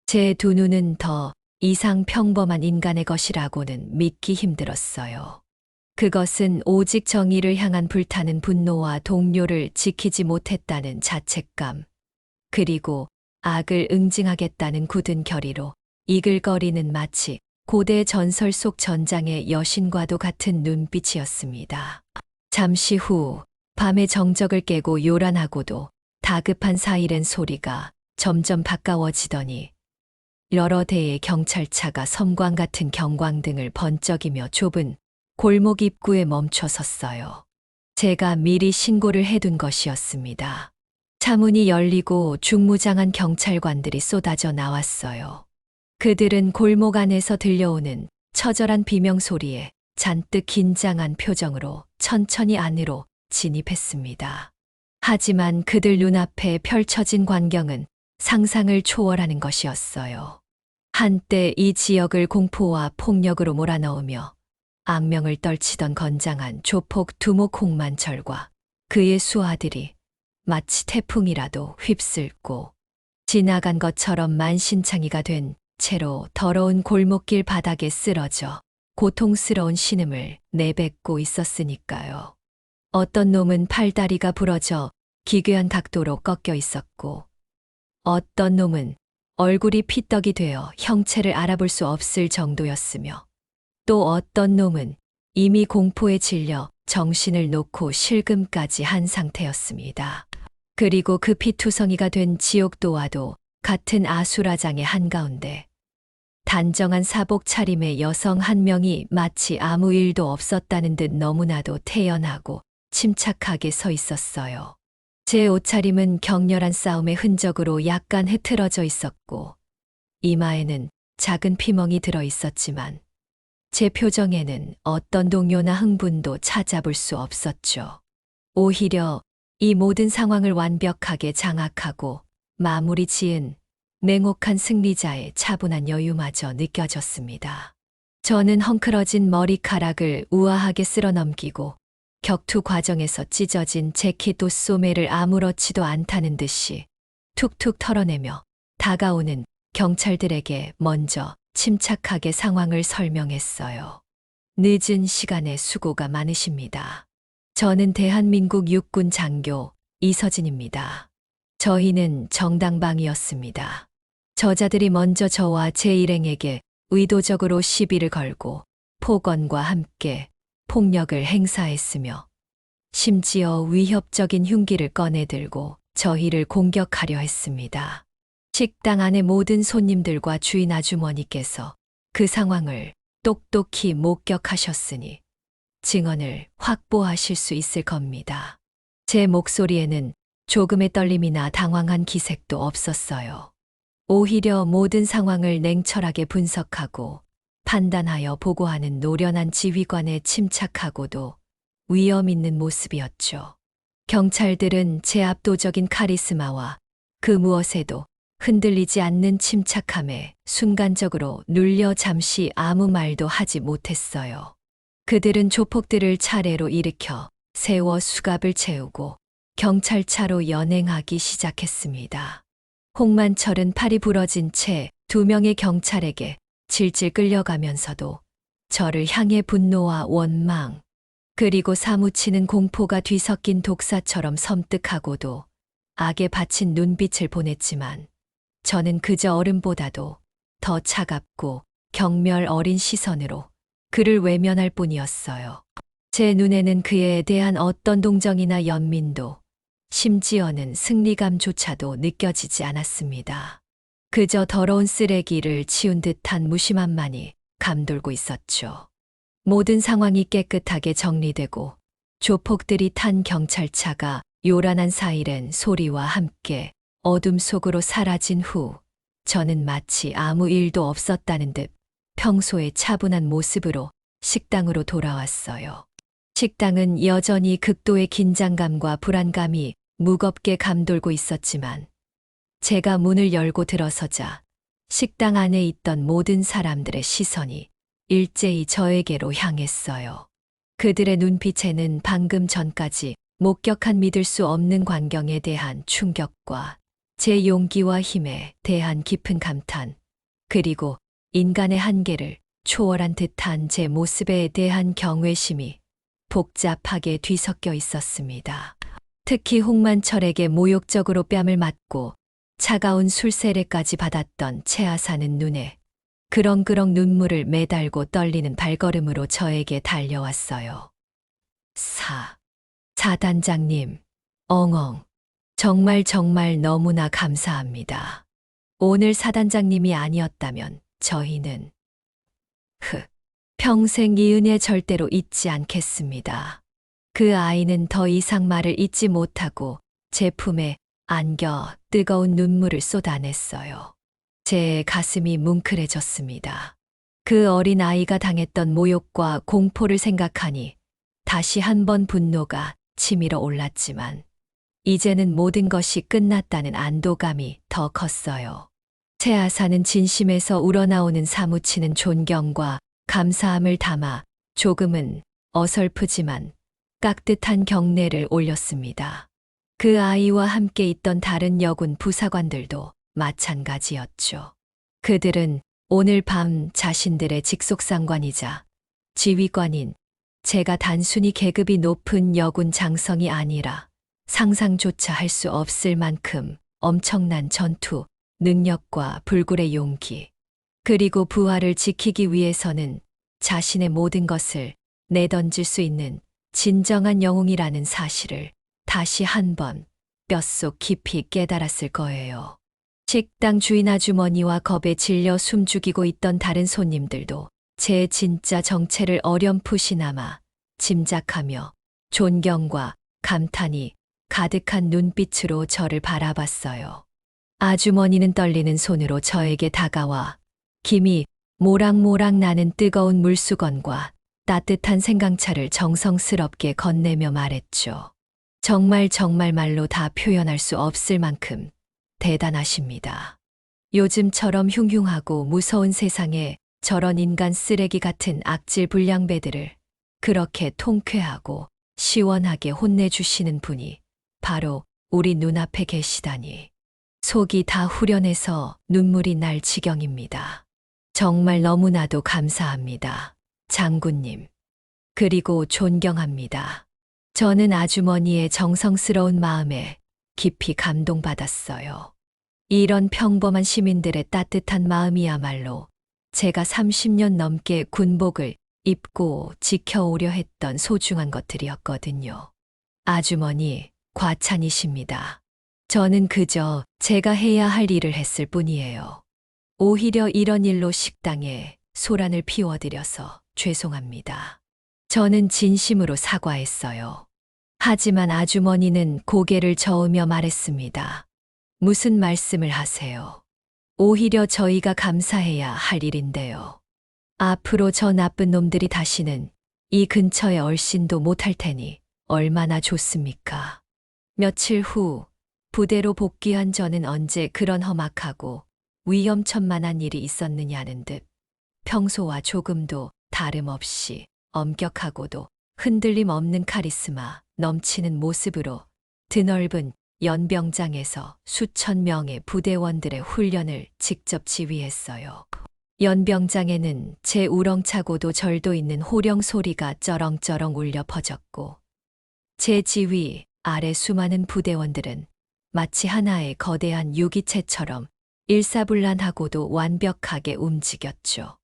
제 두 눈은 더 이상 평범한 인간의 것이라고는 믿기 힘들었어요. 그것은 오직 정의를 향한 불타는 분노와 동료를 지키지 못했다는 자책감, 그리고 악을 응징하겠다는 굳은 결의로 이글거리는 마치 고대 전설 속 전장의 여신과도 같은 눈빛이었습니다. 잠시 후 밤의 정적을 깨고 요란하고도 다급한 사이렌 소리가 점점 가까워지더니 여러 대의 경찰차가 섬광 같은 경광등을 번쩍이며 좁은 골목 입구에 멈춰 섰어요. 제가 미리 신고를 해둔 것이었습니다. 차문이 열리고 중무장한 경찰관들이 쏟아져 나왔어요. 그들은 골목 안에서 들려오는 처절한 비명소리에 잔뜩 긴장한 표정으로 천천히 안으로 진입했습니다. 하지만 그들 눈앞에 펼쳐진 광경은 상상을 초월하는 것이었어요. 한때 이 지역을 공포와 폭력으로 몰아넣으며 악명을 떨치던 건장한 조폭 두목 홍만철과 그의 수하들이 마치 태풍이라도 휩쓸고 지나간 것처럼 만신창이가 된 채로 더러운 골목길 바닥에 쓰러져 고통스러운 신음을 내뱉고 있었으니까요. 어떤 놈은 팔다리가 부러져 기괴한 각도로 꺾여 있었고, 어떤 놈은 얼굴이 피떡이 되어 형체를 알아볼 수 없을 정도였으며, 또 어떤 놈은 이미 공포에 질려 정신을 놓고 실금까지 한 상태였습니다. 그리고 그 피투성이가 된 지옥도와도 같은 아수라장의 한가운데 단정한 사복 차림의 여성 한 명이 마치 아무 일도 없었다는 듯 너무나도 태연하고 침착하게 서 있었어요. 제 옷차림은 격렬한 싸움의 흔적으로 약간 흐트러져 있었고 이마에는 작은 피멍이 들어 있었지만 제 표정에는 어떤 동요나 흥분도 찾아볼 수 없었죠. 오히려 이 모든 상황을 완벽하게 장악하고 마무리 지은 냉혹한 승리자의 차분한 여유마저 느껴졌습니다. 저는 헝클어진 머리카락을 우아하게 쓸어넘기고 격투 과정에서 찢어진 재킷 옷소매를 아무렇지도 않다는 듯이 툭툭 털어내며 다가오는 경찰들에게 먼저 침착하게 상황을 설명했어요. 늦은 시간에 수고가 많으십니다. 저는 대한민국 육군 장교 이서진입니다. 저희는 정당방위였습니다. 저자들이 먼저 저와 제 일행에게 의도적으로 시비를 걸고 폭언과 함께 폭력을 행사했으며 심지어 위협적인 흉기를 꺼내들고 저희를 공격하려 했습니다. 식당 안의 모든 손님들과 주인 아주머니께서 그 상황을 똑똑히 목격하셨으니 증언을 확보하실 수 있을 겁니다. 제 목소리에는 조금의 떨림이나 당황한 기색도 없었어요. 오히려 모든 상황을 냉철하게 분석하고 판단하여 보고하는 노련한 지휘관의 침착하고도 위험 있는 모습이었죠. 경찰들은 제 압도적인 카리스마와 그 무엇에도 흔들리지 않는 침착함에 순간적으로 눌려 잠시 아무 말도 하지 못했어요. 그들은 조폭들을 차례로 일으켜 세워 수갑을 채우고 경찰차로 연행하기 시작했습니다. 홍만철은 팔이 부러진 채 두 명의 경찰에게 질질 끌려가면서도 저를 향해 분노와 원망, 그리고 사무치는 공포가 뒤섞인 독사처럼 섬뜩하고도 악에 바친 눈빛을 보냈지만 저는 그저 얼음보다도 더 차갑고 경멸 어린 시선으로 그를 외면할 뿐이었어요. 제 눈에는 그에 대한 어떤 동정이나 연민도 심지어는 승리감조차도 느껴지지 않았습니다. 그저 더러운 쓰레기를 치운 듯한 무심함만이 감돌고 있었죠. 모든 상황이 깨끗하게 정리되고 조폭들이 탄 경찰차가 요란한 사이렌 소리와 함께 어둠 속으로 사라진 후 저는 마치 아무 일도 없었다는 듯 평소의 차분한 모습으로 식당으로 돌아왔어요. 식당은 여전히 극도의 긴장감과 불안감이 무겁게 감돌고 있었지만 제가 문을 열고 들어서자 식당 안에 있던 모든 사람들의 시선이 일제히 저에게로 향했어요. 그들의 눈빛에는 방금 전까지 목격한 믿을 수 없는 광경에 대한 충격과 제 용기와 힘에 대한 깊은 감탄, 그리고 인간의 한계를 초월한 듯한 제 모습에 대한 경외심이 복잡하게 뒤섞여 있었습니다. 특히 홍만철에게 모욕적으로 뺨을 맞고 차가운 술세례까지 받았던 채아사는 눈에 그렁그렁 눈물을 매달고 떨리는 발걸음으로 저에게 달려왔어요. 사단장님, 엉엉. 정말 너무나 감사합니다. 오늘 사단장님이 아니었다면 저희는 평생 이 은혜 절대로 잊지 않겠습니다. 그 아이는 더 이상 말을 잇지 못하고 제 품에 안겨 뜨거운 눈물을 쏟아냈어요. 제 가슴이 뭉클해졌습니다. 그 어린 아이가 당했던 모욕과 공포를 생각하니 다시 한번 분노가 치밀어 올랐지만 이제는 모든 것이 끝났다는 안도감이 더 컸어요. 채아사는 진심에서 우러나오는 사무치는 존경과 감사함을 담아 조금은 어설프지만 깍듯한 경례를 올렸습니다. 그 아이와 함께 있던 다른 여군 부사관들도 마찬가지였죠. 그들은 오늘 밤 자신들의 직속상관이자 지휘관인 제가 단순히 계급이 높은 여군 장성이 아니라 상상조차 할 수 없을 만큼 엄청난 전투, 능력과 불굴의 용기, 그리고 부하를 지키기 위해서는 자신의 모든 것을 내던질 수 있는 진정한 영웅이라는 사실을 다시 한번 뼛속 깊이 깨달았을 거예요. 식당 주인 아주머니와 겁에 질려 숨죽이고 있던 다른 손님들도 제 진짜 정체를 어렴풋이나마 짐작하며 존경과 감탄이 가득한 눈빛으로 저를 바라봤어요. 아주머니는 떨리는 손으로 저에게 다가와 김이 모락모락 나는 뜨거운 물수건과 따뜻한 생강차를 정성스럽게 건네며 말했죠. 정말 말로 다 표현할 수 없을 만큼 대단하십니다. 요즘처럼 흉흉하고 무서운 세상에 저런 인간 쓰레기 같은 악질 불량배들을 그렇게 통쾌하고 시원하게 혼내주시는 분이 바로 우리 눈앞에 계시다니. 속이 다 후련해서 눈물이 날 지경입니다. 정말 너무나도 감사합니다. 장군님. 그리고 존경합니다. 저는 아주머니의 정성스러운 마음에 깊이 감동받았어요. 이런 평범한 시민들의 따뜻한 마음이야말로 제가 30년 넘게 군복을 입고 지켜오려 했던 소중한 것들이었거든요. 아주머니, 과찬이십니다. 저는 그저 제가 해야 할 일을 했을 뿐이에요. 오히려 이런 일로 식당에 소란을 피워드려서 죄송합니다. 저는 진심으로 사과했어요. 하지만 아주머니는 고개를 저으며 말했습니다. 무슨 말씀을 하세요? 오히려 저희가 감사해야 할 일인데요. 앞으로 저 나쁜 놈들이 다시는 이 근처에 얼씬도 못할 테니 얼마나 좋습니까? 며칠 후 부대로 복귀한 저는 언제 그런 험악하고 위험천만한 일이 있었느냐는 듯 평소와 조금도 다름없이 엄격하고도 흔들림 없는 카리스마 넘치는 모습으로 드넓은 연병장에서 수천 명의 부대원들의 훈련을 직접 지휘했어요. 연병장에는 제 우렁차고도 절도 있는 호령 소리가 쩌렁쩌렁 울려 퍼졌고 제 지휘 아래 수많은 부대원들은 마치 하나의 거대한 유기체처럼 일사불란하고도 완벽하게 움직였죠.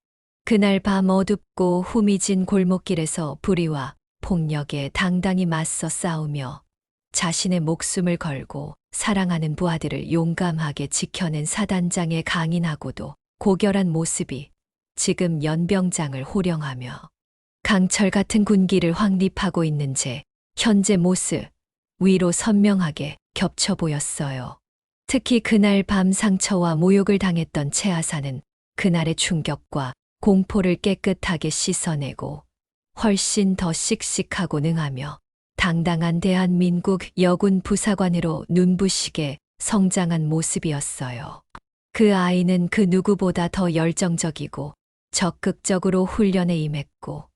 그날 밤 어둡고 후미진 골목길에서 불의와 폭력에 당당히 맞서 싸우며 자신의 목숨을 걸고 사랑하는 부하들을 용감하게 지켜낸 사단장의 강인하고도 고결한 모습이 지금 연병장을 호령하며 강철 같은 군기를 확립하고 있는 제 현재 모습 위로 선명하게 겹쳐 보였어요. 특히 그날 밤 상처와 모욕을 당했던 채아사는 그날의 충격과 공포를 깨끗하게 씻어내고 훨씬 더 씩씩하고 능하며 당당한 대한민국 여군 부사관으로 눈부시게 성장한 모습이었어요. 그 아이는 그 누구보다 더 열정적이고 적극적으로 훈련에 임했고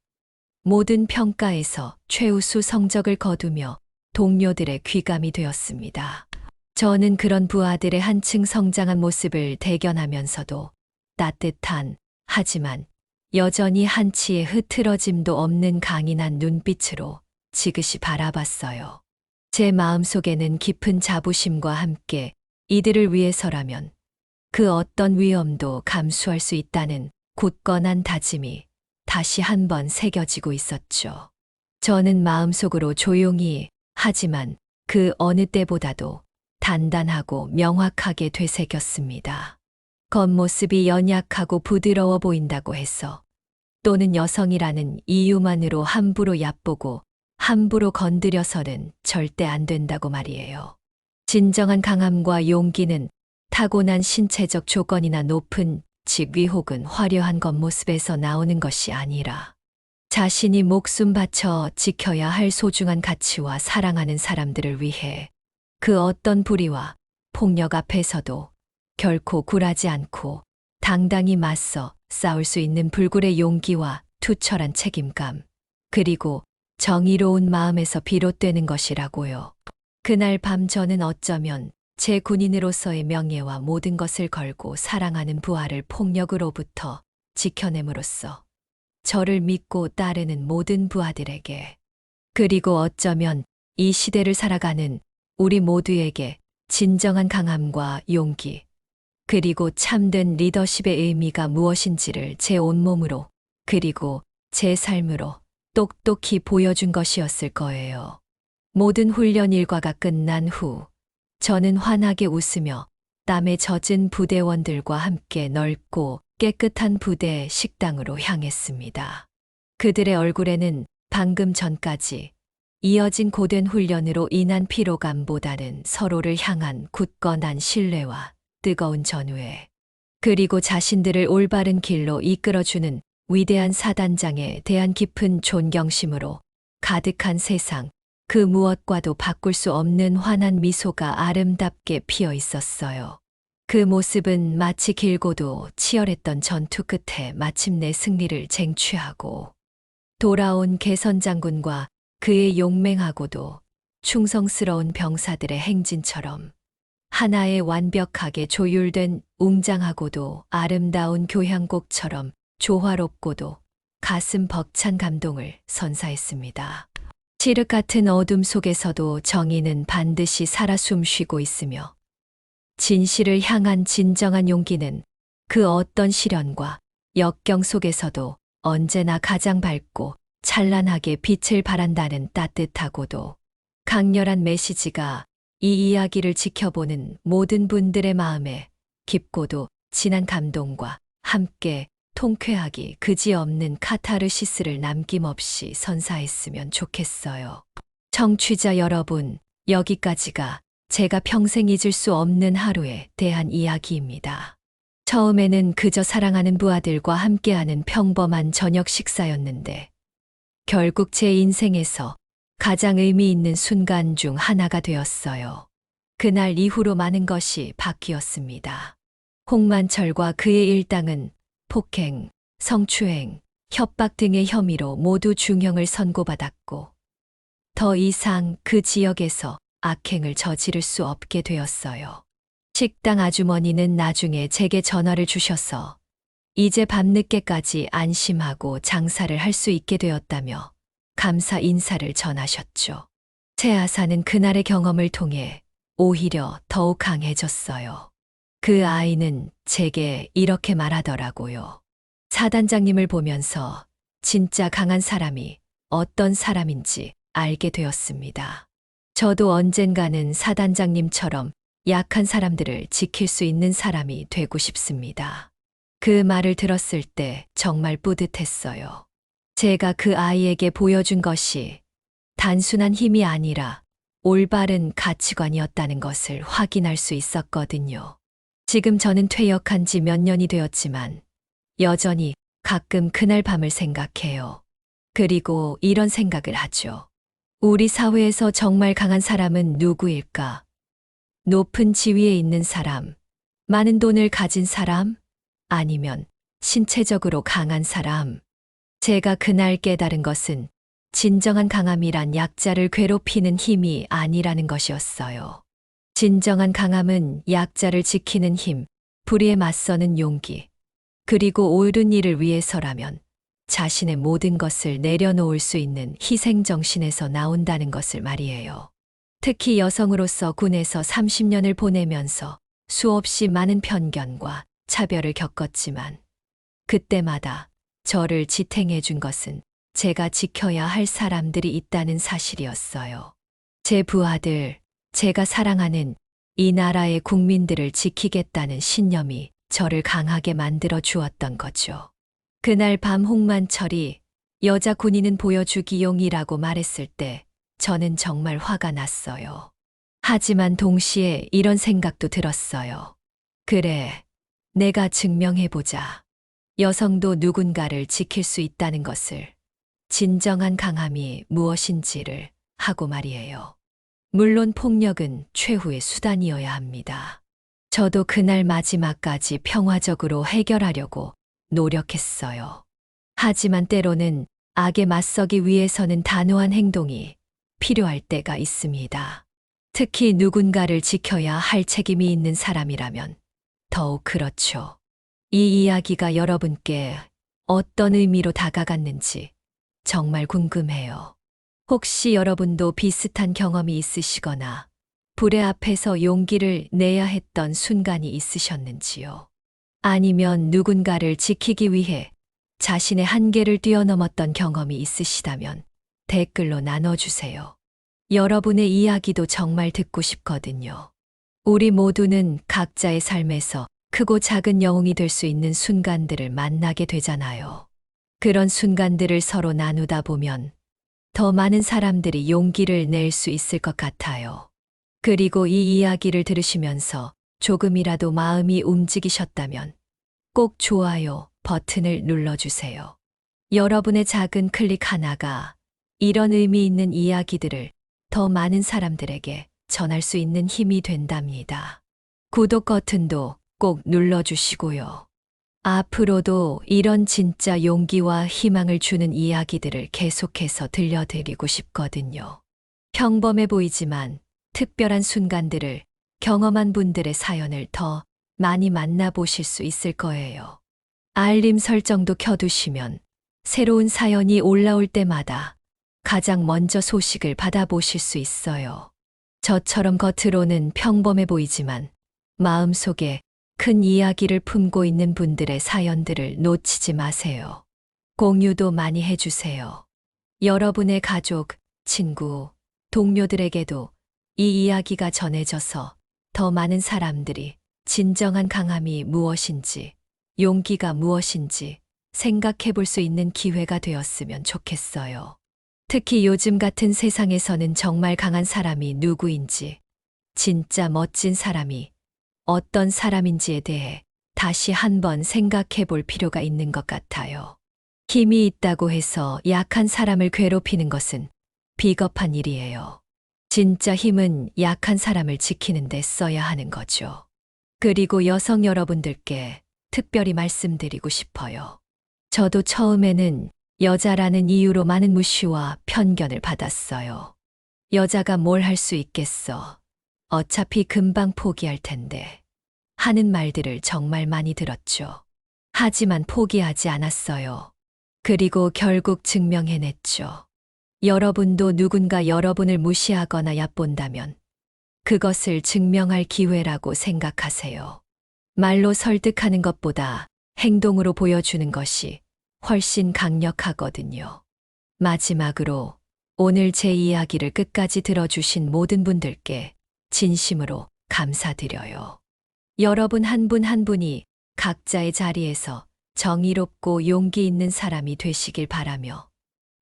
모든 평가에서 최우수 성적을 거두며 동료들의 귀감이 되었습니다. 저는 그런 부하들의 한층 성장한 모습을 대견하면서도 따뜻한, 하지만 여전히 한치의 흐트러짐도 없는 강인한 눈빛으로 지그시 바라봤어요. 제 마음속에는 깊은 자부심과 함께 이들을 위해서라면 그 어떤 위험도 감수할 수 있다는 굳건한 다짐이 다시 한번 새겨지고 있었죠. 저는 마음속으로 조용히 하지만 그 어느 때보다도 단단하고 명확하게 되새겼습니다. 겉모습이 연약하고 부드러워 보인다고 해서 또는 여성이라는 이유만으로 함부로 얕보고 함부로 건드려서는 절대 안 된다고 말이에요. 진정한 강함과 용기는 타고난 신체적 조건이나 높은 직위 혹은 화려한 겉모습에서 나오는 것이 아니라 자신이 목숨 바쳐 지켜야 할 소중한 가치와 사랑하는 사람들을 위해 그 어떤 불의와 폭력 앞에서도 결코 굴하지 않고 당당히 맞서 싸울 수 있는 불굴의 용기와 투철한 책임감, 그리고 정의로운 마음에서 비롯되는 것이라고요. 그날 밤 저는 어쩌면 제 군인으로서의 명예와 모든 것을 걸고 사랑하는 부하를 폭력으로부터 지켜냄으로써 저를 믿고 따르는 모든 부하들에게, 그리고 어쩌면 이 시대를 살아가는 우리 모두에게 진정한 강함과 용기, 그리고 참된 리더십의 의미가 무엇인지를 제 온몸으로, 그리고 제 삶으로 똑똑히 보여준 것이었을 거예요. 모든 훈련 일과가 끝난 후 저는 환하게 웃으며 땀에 젖은 부대원들과 함께 넓고 깨끗한 부대 식당으로 향했습니다. 그들의 얼굴에는 방금 전까지 이어진 고된 훈련으로 인한 피로감보다는 서로를 향한 굳건한 신뢰와 뜨거운 전우애, 그리고 자신들을 올바른 길로 이끌어주는 위대한 사단장에 대한 깊은 존경심으로 가득한 세상, 그 무엇과도 바꿀 수 없는 환한 미소가 아름답게 피어 있었어요. 그 모습은 마치 길고도 치열했던 전투 끝에 마침내 승리를 쟁취하고 돌아온 개선장군과 그의 용맹하고도 충성스러운 병사들의 행진처럼 하나의 완벽하게 조율된 웅장하고도 아름다운 교향곡처럼 조화롭고도 가슴 벅찬 감동을 선사했습니다. 칠흑 같은 어둠 속에서도 정의는 반드시 살아 숨쉬고 있으며 진실을 향한 진정한 용기는 그 어떤 시련과 역경 속에서도 언제나 가장 밝고 찬란하게 빛을 발한다는 따뜻하고도 강렬한 메시지가 이 이야기를 지켜보는 모든 분들의 마음에 깊고도 진한 감동과 함께 통쾌하기 그지없는 카타르시스를 남김없이 선사했으면 좋겠어요. 청취자 여러분, 여기까지가 제가 평생 잊을 수 없는 하루에 대한 이야기입니다. 처음에는 그저 사랑하는 부하들과 함께하는 평범한 저녁 식사였는데 결국 제 인생에서 가장 의미 있는 순간 중 하나가 되었어요. 그날 이후로 많은 것이 바뀌었습니다. 홍만철과 그의 일당은 폭행, 성추행, 협박 등의 혐의로 모두 중형을 선고받았고 더 이상 그 지역에서 악행을 저지를 수 없게 되었어요. 식당 아주머니는 나중에 제게 전화를 주셔서 이제 밤늦게까지 안심하고 장사를 할 수 있게 되었다며 감사 인사를 전하셨죠. 최아사는 그날의 경험을 통해 오히려 더욱 강해졌어요. 그 아이는 제게 이렇게 말하더라고요. 사단장님을 보면서 진짜 강한 사람이 어떤 사람인지 알게 되었습니다. 저도 언젠가는 사단장님처럼 약한 사람들을 지킬 수 있는 사람이 되고 싶습니다. 그 말을 들었을 때 정말 뿌듯했어요. 제가 그 아이에게 보여준 것이 단순한 힘이 아니라 올바른 가치관이었다는 것을 확인할 수 있었거든요. 지금 저는 퇴역한 지 몇 년이 되었지만 여전히 가끔 그날 밤을 생각해요. 그리고 이런 생각을 하죠. 우리 사회에서 정말 강한 사람은 누구일까? 높은 지위에 있는 사람, 많은 돈을 가진 사람, 아니면 신체적으로 강한 사람. 제가 그날 깨달은 것은 진정한 강함이란 약자를 괴롭히는 힘이 아니라는 것이었어요. 진정한 강함은 약자를 지키는 힘, 불의에 맞서는 용기, 그리고 옳은 일을 위해서라면 자신의 모든 것을 내려놓을 수 있는 희생정신에서 나온다는 것을 말이에요. 특히 여성으로서 군에서 30년을 보내면서 수없이 많은 편견과 차별을 겪었지만 그때마다 저를 지탱해 준 것은 제가 지켜야 할 사람들이 있다는 사실이었어요. 제 부하들, 제가 사랑하는 이 나라의 국민들을 지키겠다는 신념이 저를 강하게 만들어 주었던 거죠. 그날 밤 홍만철이 여자 군인은 보여주기용이라고 말했을 때 저는 정말 화가 났어요. 하지만 동시에 이런 생각도 들었어요. 그래, 내가 증명해보자. 여성도 누군가를 지킬 수 있다는 것을, 진정한 강함이 무엇인지를 하고 말이에요. 물론 폭력은 최후의 수단이어야 합니다. 저도 그날 마지막까지 평화적으로 해결하려고 노력했어요. 하지만 때로는 악에 맞서기 위해서는 단호한 행동이 필요할 때가 있습니다. 특히 누군가를 지켜야 할 책임이 있는 사람이라면 더욱 그렇죠. 이 이야기가 여러분께 어떤 의미로 다가갔는지 정말 궁금해요. 혹시 여러분도 비슷한 경험이 있으시거나 불의 앞에서 용기를 내야 했던 순간이 있으셨는지요? 아니면 누군가를 지키기 위해 자신의 한계를 뛰어넘었던 경험이 있으시다면 댓글로 나눠주세요. 여러분의 이야기도 정말 듣고 싶거든요. 우리 모두는 각자의 삶에서 크고 작은 영웅이 될 수 있는 순간들을 만나게 되잖아요. 그런 순간들을 서로 나누다 보면 더 많은 사람들이 용기를 낼 수 있을 것 같아요. 그리고 이 이야기를 들으시면서 조금이라도 마음이 움직이셨다면 꼭 좋아요 버튼을 눌러주세요. 여러분의 작은 클릭 하나가 이런 의미 있는 이야기들을 더 많은 사람들에게 전할 수 있는 힘이 된답니다. 구독 버튼도 꼭 눌러주시고요. 앞으로도 이런 진짜 용기와 희망을 주는 이야기들을 계속해서 들려드리고 싶거든요. 평범해 보이지만 특별한 순간들을 경험한 분들의 사연을 더 많이 만나보실 수 있을 거예요. 알림 설정도 켜두시면 새로운 사연이 올라올 때마다 가장 먼저 소식을 받아보실 수 있어요. 저처럼 겉으로는 평범해 보이지만 마음속에 큰 이야기를 품고 있는 분들의 사연들을 놓치지 마세요. 공유도 많이 해주세요. 여러분의 가족, 친구, 동료들에게도 이 이야기가 전해져서 더 많은 사람들이 진정한 강함이 무엇인지, 용기가 무엇인지 생각해 볼 수 있는 기회가 되었으면 좋겠어요. 특히 요즘 같은 세상에서는 정말 강한 사람이 누구인지, 진짜 멋진 사람이 어떤 사람인지에 대해 다시 한번 생각해 볼 필요가 있는 것 같아요. 힘이 있다고 해서 약한 사람을 괴롭히는 것은 비겁한 일이에요. 진짜 힘은 약한 사람을 지키는 데 써야 하는 거죠. 그리고 여성 여러분들께 특별히 말씀드리고 싶어요. 저도 처음에는 여자라는 이유로 많은 무시와 편견을 받았어요. 여자가 뭘 할 수 있겠어. 어차피 금방 포기할 텐데. 하는 말들을 정말 많이 들었죠. 하지만 포기하지 않았어요. 그리고 결국 증명해냈죠. 여러분도 누군가 여러분을 무시하거나 얕본다면 그것을 증명할 기회라고 생각하세요. 말로 설득하는 것보다 행동으로 보여주는 것이 훨씬 강력하거든요. 마지막으로 오늘 제 이야기를 끝까지 들어주신 모든 분들께 진심으로 감사드려요. 여러분 한 분 한 분이 각자의 자리에서 정의롭고 용기 있는 사람이 되시길 바라며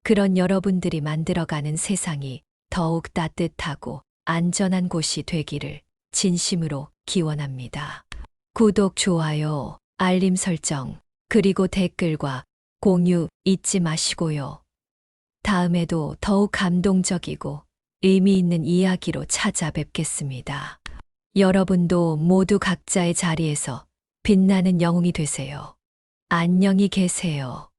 그런 여러분들이 만들어가는 세상이 더욱 따뜻하고 안전한 곳이 되기를 진심으로 기원합니다. 구독, 좋아요, 알림 설정, 그리고 댓글과 공유 잊지 마시고요. 다음에도 더욱 감동적이고 의미 있는 이야기로 찾아뵙겠습니다. 여러분도 모두 각자의 자리에서 빛나는 영웅이 되세요. 안녕히 계세요.